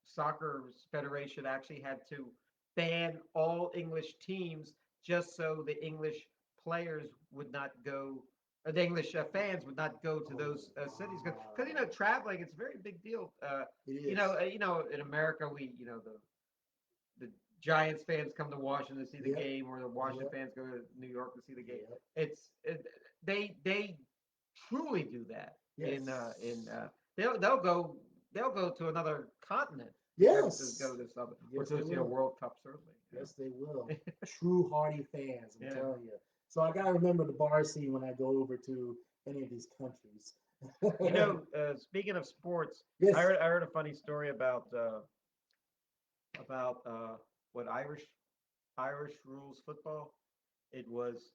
soccer federation actually had to ban all English teams just so the English players would not go. Or the English fans would not go to Oh those cities because wow, traveling it's a very big deal. it is. In America we the Giants fans come to Washington to see the Yep, game, or the Washington yep, fans go to New York to see the game. yep. They truly do that. In Yes, they'll go to another continent just to yes, go to some or yes, to they see a will. World Cup certainly. Yes, they will. True hardy fans, I'm Yeah. telling you. So I gotta remember the bar scene when I go over to any of these countries. Speaking of sports, I Yes. heard I heard a funny story about what Irish rules football. It was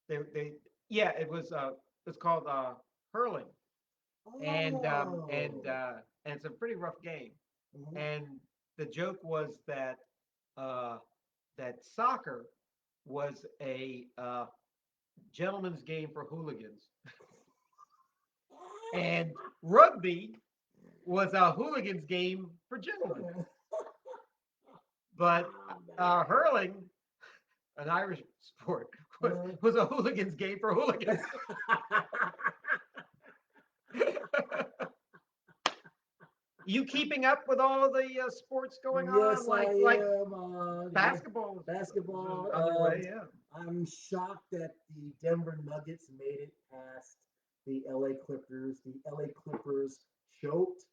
they yeah it was it's called hurling, and Oh. and it's a pretty rough game. Mhm. And the joke was uh, that soccer was a gentleman's game for hooligans, and rugby was a hooligans game for gentlemen. But Ah, man. hurling, an Irish sport, was Uh, was a hooligans game for hooligans. You keeping up with all the sports going on, yes, I like am. Yeah, basketball is basketball. underway? Yeah. I'm shocked that the Denver Nuggets made it past the LA Clippers. The LA Clippers choked.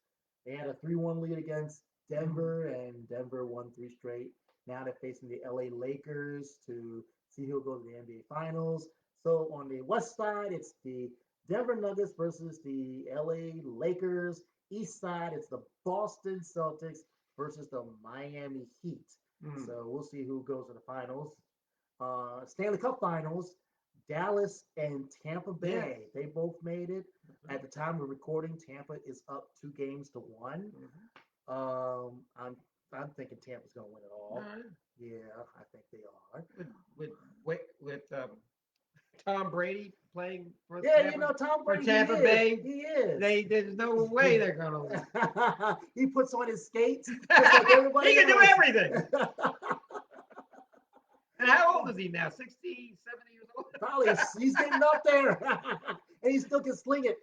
They had a 3-1 lead against Mhm. Denver, and Denver won three straight. Now they're facing the LA Lakers to see who'll go to the NBA Finals. So on the west side, it's the Denver Nuggets versus the LA Lakers. East side, it's the Boston Celtics versus the Miami Heat. Mm. So we'll see who goes to the finals. Stanley Cup Finals, Dallas and Tampa Yes. Bay. They both made it. That's At right. the time of recording, Tampa is up 2 games to 1. Mhm. I'm thinking Tampa's gonna win it All all. right. Yeah, I think they are. With with with Tom Brady playing for Yeah, Tampa Tom for Brady, he Tampa is. Bay, He is. there's no way they're gonna lose. He puts on his skates just like everybody He can do else. everything. And how old is he now? 60, 70 years old? Probably he's getting up there, and he still can sling it.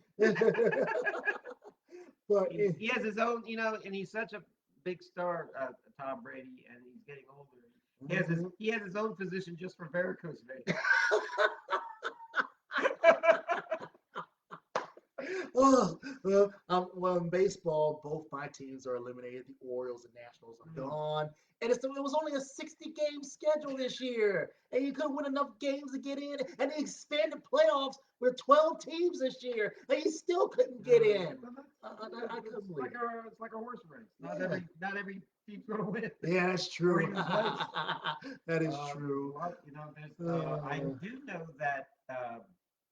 But He has his own, and he's such a big star, Tom Brady, and he's getting older. He has his own physician just for varicose veins. Well, in baseball, both my teams are eliminated. The Orioles and Nationals are gone. And it was only a 60-game schedule this year. And you couldn't win enough games to get in. And they expanded playoffs with 12 teams this year. And you still couldn't get in. I couldn't believe it. It's like a horse race. Not every team's going to win. Yeah, that's true. That is true. You know, I do know that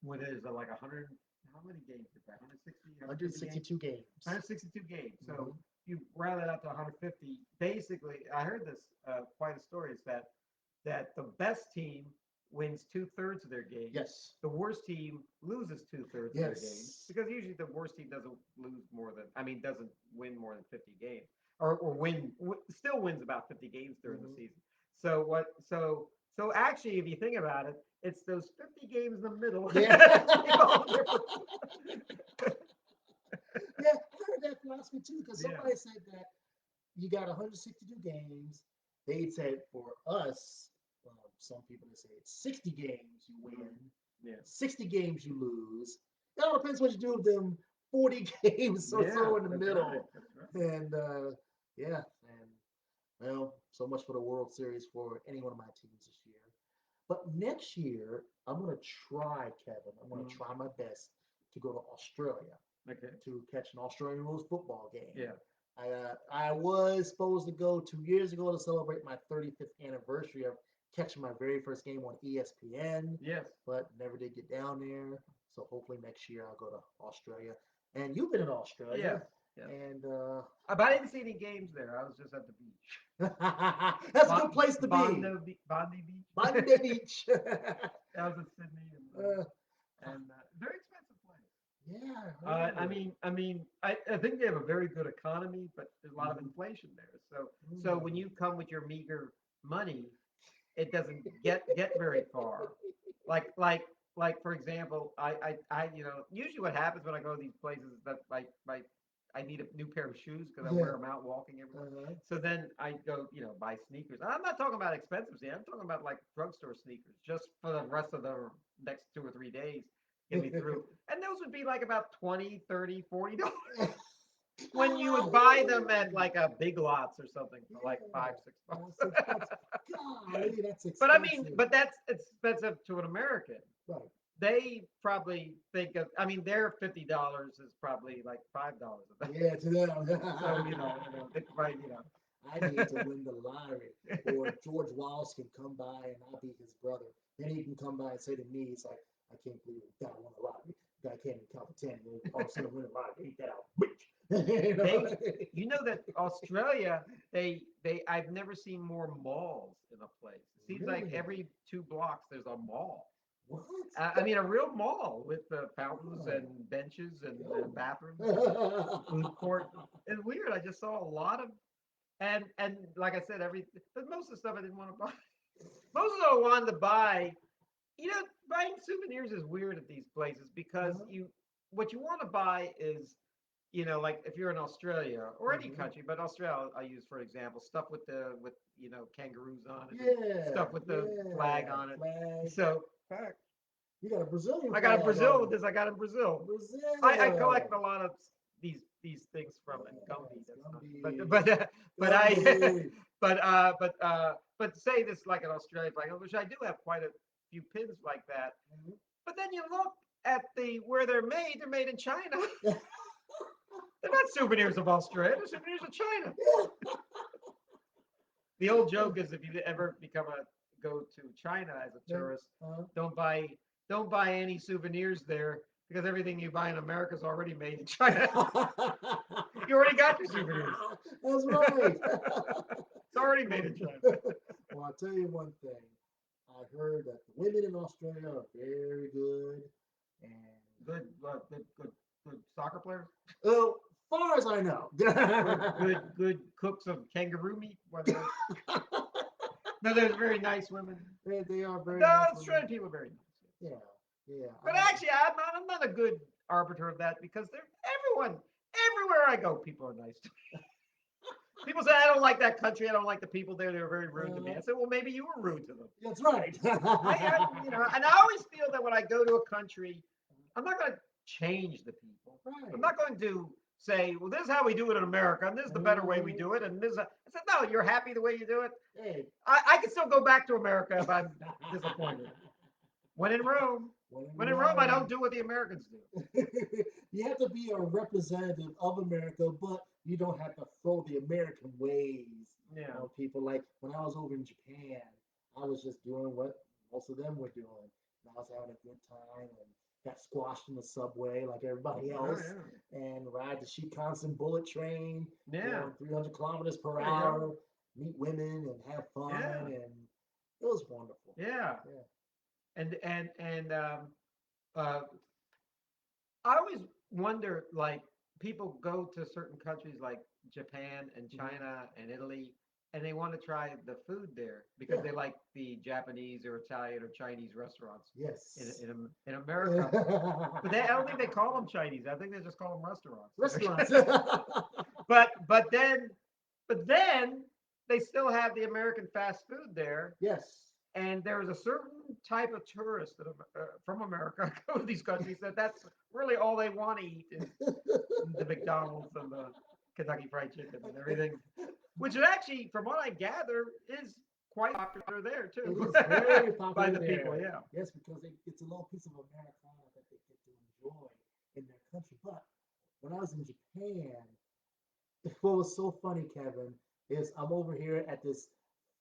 what is it, like 100? How many games is that? 162 games. 162 games. So you round that out to 150. Basically, I heard this quite a story. Is that the best team wins 2/3 of their games. Yes. The worst team loses 2/3 of their games, because usually the worst team doesn't win more than 50 games, or still wins about 50 games during the season. So actually, if you think about it, it's those 50 games in the middle. Yeah. Yeah, I heard that philosophy too, because somebody said that you got 162 games. They said for us, some people say it's 60 games you win, 60 games you lose. It all depends what you do with them 40 games or so in the middle. Right, that's right. And well, so much for the World Series for any one of my teams this year. But next year, I'm going to try, Kevin. I'm going to try my best to go to Australia to catch an Australian rules football game. Yeah. I was supposed to go 2 years ago to celebrate my 35th anniversary of catching my very first game on ESPN. Yes. But never did get down there. So hopefully next year I'll go to Australia. And you've been in Australia. Yeah. And but I didn't see any games there. I was just at the beach. That's a good place to be. Bondi Beach. Bondi Beach. I was in Sydney, and very expensive place. Yeah. I think they have a very good economy, but there's a lot of inflation there. So when you come with your meager money, it doesn't get very far. Like for example, I usually what happens when I go to these places is that I need a new pair of shoes because I wear them out walking everywhere. So then I go, buy sneakers. And I'm not talking about expensive sneakers. I'm talking about like drugstore sneakers, just for the rest of the next 2 or 3 days, get me through. And those would be like about $20, $30, $40. When you would buy them at like a Big Lots or something for like $5, $6. Golly, that's expensive. But that's expensive to an American. Right. They probably think of, their $50 is probably like $5 a day. Yeah, to them. So, they probably, I need to win the lottery, or George Wallace can come by and I'll be his brother. Then he can come by and say to me, it's like, I can't believe the guy won the lottery. The guy can't even count to 10. All of a sudden win the lottery. Ain't that outrageous? You know that Australia, I've never seen more malls in a place. It seems like every 2 blocks there's a mall. What? A real mall with fountains and benches and bathrooms and food court. It's weird. I just saw a lot of, and like I said, but most of the stuff I didn't want to buy. Most of it I wanted to buy. Buying souvenirs is weird at these places because what you want to buy is, like if you're in Australia or any country, but Australia I use for example, stuff with kangaroos on it, stuff with the flag on it. Flag. So you got a Brazilian. I got a Brazil with this. I got in Brazil. I collect a lot of these things from Gumby. But say this like an Australian flag, which I do have quite a few pins like that. But then you look at where they're made. They're made in China. They're not souvenirs of Australia. They're souvenirs of China. The old joke is if you ever go to China as a tourist, don't buy any souvenirs there because everything you buy in America is already made in China. You already got your souvenirs. That's right. It's already made in China. Well, I'll tell you one thing. I heard that the women in Australia are very good and good soccer players. Well, far as I know, good cooks of kangaroo meat. No, they're very nice women. They are very. No, nice Australian people are very nice. Yeah. But actually, I'm not a good arbiter of that because everywhere I go, people are nice to me. People say, I don't like that country. I don't like the people there. They're very rude to me. I said, well, maybe you were rude to them. That's right. And I always feel that when I go to a country, I'm not going to change the people. Right. I'm not going to say, well, this is how we do it in America, and this is the better way we do it. And I said, no, you're happy the way you do it. Hey. I can still go back to America if I'm disappointed. When in Rome, I don't do what the Americans do. You have to be a representative of America, but you don't have to throw the American ways on people. Like when I was over in Japan, I was just doing what most of them were doing. And I was having a good time and got squashed in the subway like everybody else, and ride the Shinkansen bullet train, going 300 kilometers per hour, meet women and have fun, and it was wonderful. Yeah. Uh, I always wonder, like, people go to certain countries like Japan and China and Italy, and they want to try the food there because they like the Japanese or Italian or Chinese restaurants. Yes. In America, but I don't think they call them Chinese. I think they just call them restaurants. Restaurants. but then they still have the American fast food there. Yes. And there's a certain type of tourist that from America go to these countries that's really all they want to eat is the McDonald's and the Kentucky Fried Chicken and everything, which is actually, from what I gather, is quite popular there too. It is very popular by the there. people, yeah. Yes, because it's a little piece of Americana that they get to enjoy in their country. But when I was in Japan, what was so funny, Kevin, is I'm over here at this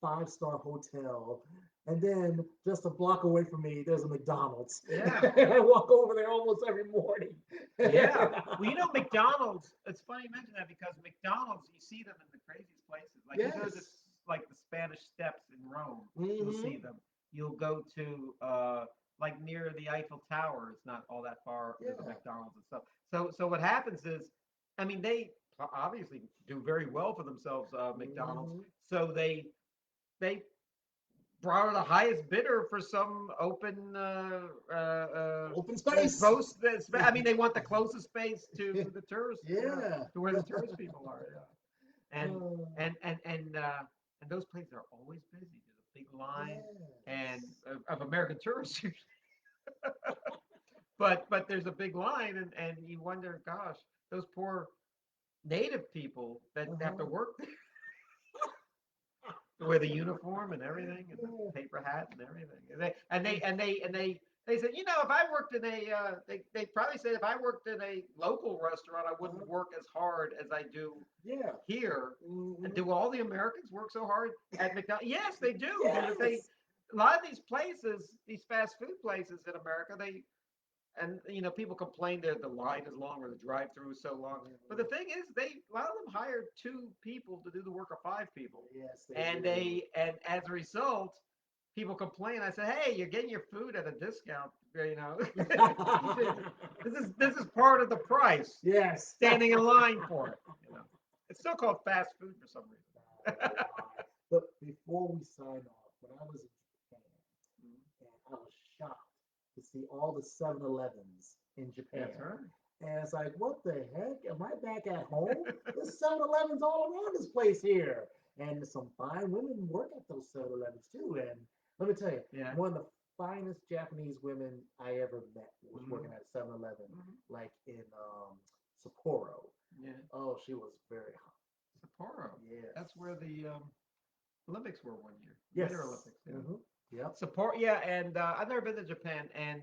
5-star hotel, and then just a block away from me, there's a McDonald's. Yeah. And I walk over there almost every morning. Yeah. Well, McDonald's, it's funny you mention that because McDonald's, you see them in the craziest places. Like you go to like the Spanish Steps in Rome, you'll see them. You'll go to like near the Eiffel Tower. It's not all that far. There's a McDonald's and stuff. So what happens is, I mean, they obviously do very well for themselves, McDonald's. So they brought the highest bidder for some open space. I mean, they want the closest space to the tourists. To where the tourist people are. Yeah. And those places are always busy. There's a big line and of American tourists. but there's a big line, and you wonder, gosh, those poor native people that have to work there. Wear the uniform and everything, and the paper hat and everything. They said, if I worked in they probably said if I worked in a local restaurant, I wouldn't work as hard as I do here. And do all the Americans work so hard at McDonald's? Yes, they do. Yes. A lot of these places, these fast food places in America, people complain that the line is long or the drive-through is so long. But the thing is, a lot of them hired 2 people to do the work of 5 people. Yes, and as a result, people complain. I said, hey, you're getting your food at a discount. This is part of the price. Yes. Standing in line for it. It's still called fast food for some reason. But before we sign off, when I was in Japan, and I was shocked to see all the 7-Elevens in Japan. That's right. And it's like, what the heck? Am I back at home? There's 7-Elevens all around this place here. And some fine women work at those 7-Elevens too. And let me tell you, one of the finest Japanese women I ever met was working at 7-Eleven, like in Sapporo. Yeah. Oh, she was very hot. Sapporo. Yeah. That's where the Olympics were one year. Yes. Winter Olympics. Yeah. Yep. Sapporo. Yeah, and I've never been to Japan, and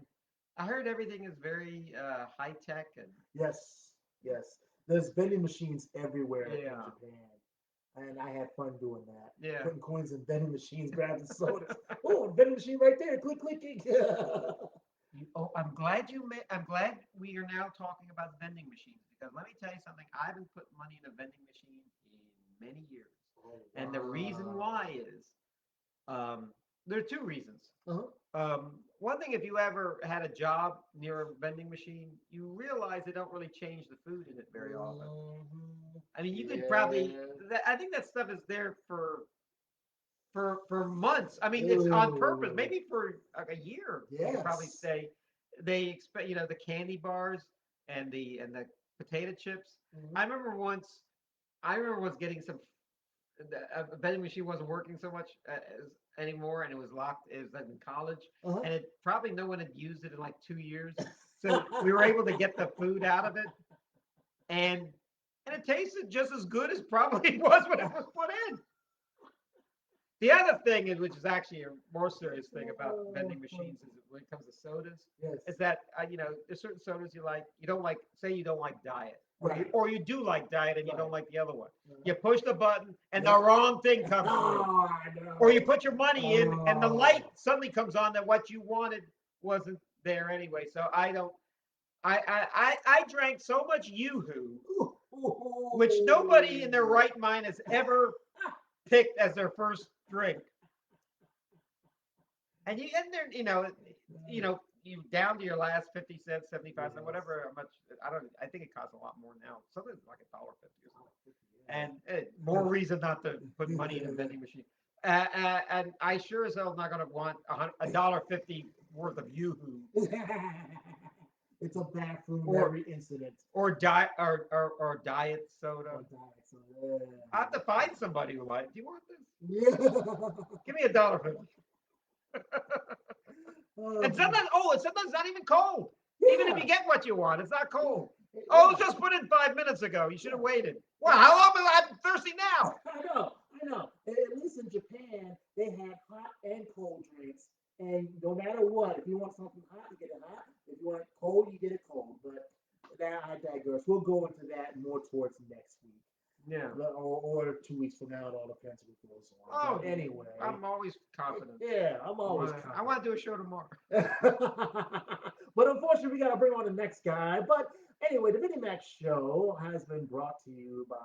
I heard everything is very high tech and. Yes. There's vending machines everywhere in Yeah. Japan. And I had fun doing that. Yeah. Putting coins in vending machines, grabbing sodas. Oh, vending machine right there. Click. I'm glad we are now talking about vending machines, because let me tell you something. I've been putting money in a vending machine in many years. Oh, wow. And the reason why is there are 2 reasons. One thing, if you ever had a job near a vending machine, you realize they don't really change the food in it very often. I mean, you could probably. I think that stuff is there for months. I mean, it's on purpose. Maybe for like a year. Yes. You could probably say they expect. The candy bars and the potato chips. I remember once getting some the vending machine wasn't working so much anymore, and it was locked. It was like in college, Uh-huh. and it probably no one had used it in like 2 years. So we were able to get the food out of it, and it tasted just as good as probably it was when it was put in. The other thing, which is actually a more serious thing about vending machines, is when it comes to sodas, Yes. is that there's certain sodas you don't like. Say you don't like diet, Right. or you do like diet and you Right. don't like the other one. Right. You push the button and Yep. the wrong thing comes through, Oh, I know. or you put your money in and the light Oh. suddenly comes on that what you wanted wasn't there anyway. So I don't. I drank so much Yoo-hoo, which nobody in their right mind has ever picked as their first drink. And you down to your last 50 cents, 75 cents, whatever much. I think it costs a lot more now. Something like $1.50 or something. And more reason not to put money in a vending machine. And I sure as hell am not going to want $1.50 worth of Yoo-hoo. It's a bathroom Or- every incident. Or diet or diet soda. Or diet, so, yeah. I have to find somebody who like. Do you want this? Yeah. Give me $1.50. And sometimes not even cold. Even if you get what you want, it's not cold. Oh, it was just put in 5 minutes ago. You should have waited. Well, how long am I thirsty now? I know. At least in Japan, they have hot and cold drinks. And no matter what, if you want something hot, you get it hot. If you want it cold, you get it cold. But that I digress. We'll go into that more towards next week. Yeah. Or 2 weeks from now. It all depends what goes on. Oh, But anyway. I'm always confident. Yeah, I'm always confident. I want to do a show tomorrow. But unfortunately, we got to bring on the next guy. But anyway, the Vinny Mac Show has been brought to you by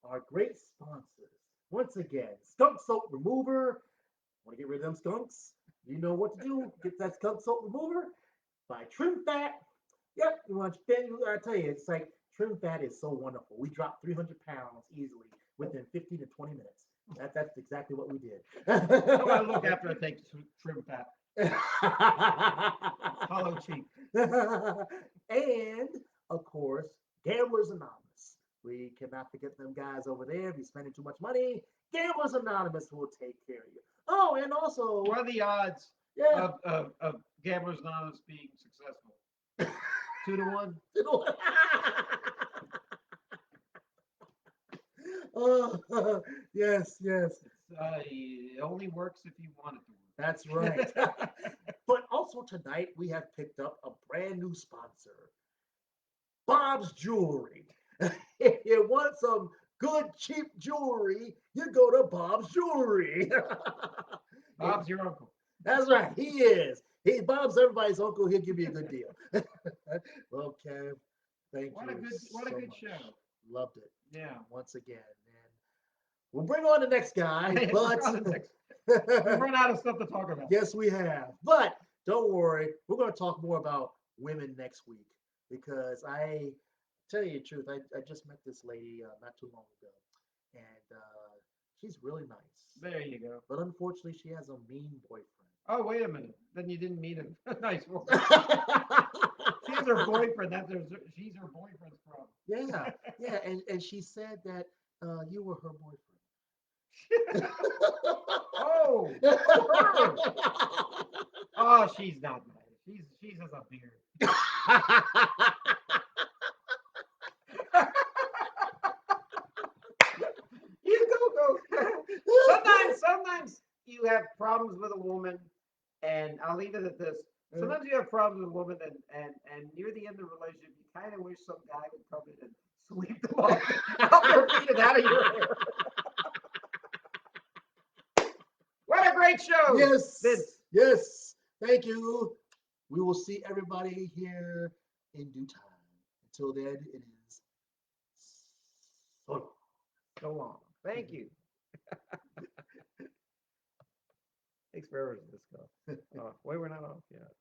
our great sponsors. Once again, Skunk Soap Remover. Want to get rid of them skunks? You know what to do. Get that skunk soap remover. Buy Trim Fat. Yep, you want I tell you, it's like Trim Fat is so wonderful. We dropped 300 pounds easily within 15 to 20 minutes. That's exactly what we did. I want to look after I take Trim Fat. Hollow cheek. And of course, Gamblers Anonymous. We cannot forget them guys over there. If you're spending too much money, Gamblers Anonymous will take care of you. Oh, and also, What are the odds yeah. of Gamblers Anonymous being successful? 2 to 1. Oh, yes. It only works if you want it to work. That's right. But also tonight we have picked up a brand new sponsor, Bob's Jewelry. If you want some good cheap jewelry, you go to Bob's Jewelry. Bob's your uncle. That's right, he is. Bob's everybody's uncle. He'll give you a good deal. Well, Kev, thank What you. a good so show. much. Loved it. Yeah. Once again, and we'll bring on the next guy. But We've run out of stuff to talk about. yes, we have. But don't worry, we're going to talk more about women next week because I tell you the truth, I just met this lady not too long ago, and she's really nice. There you go. But unfortunately, she has a mean boyfriend. Oh, wait a minute. Then you didn't meet him. Nice one. She's her boyfriend. She's her boyfriend's problem. Yeah, and she said that you were her boyfriend. Oh, her. Oh, she's not nice. She has a beard. You go. Sometimes you have problems with a woman, and I'll leave it at this. Sometimes you have problems with a woman, and near the end of the relationship, you kind of wish some guy would come in and sweep them off their feet and out of your hair. What a great show! Yes, Vince. yes. Thank you. We will see everybody here in due time. Until then, it is so long. Thank you. Takes forever to discuss. Wait, we're not off yet.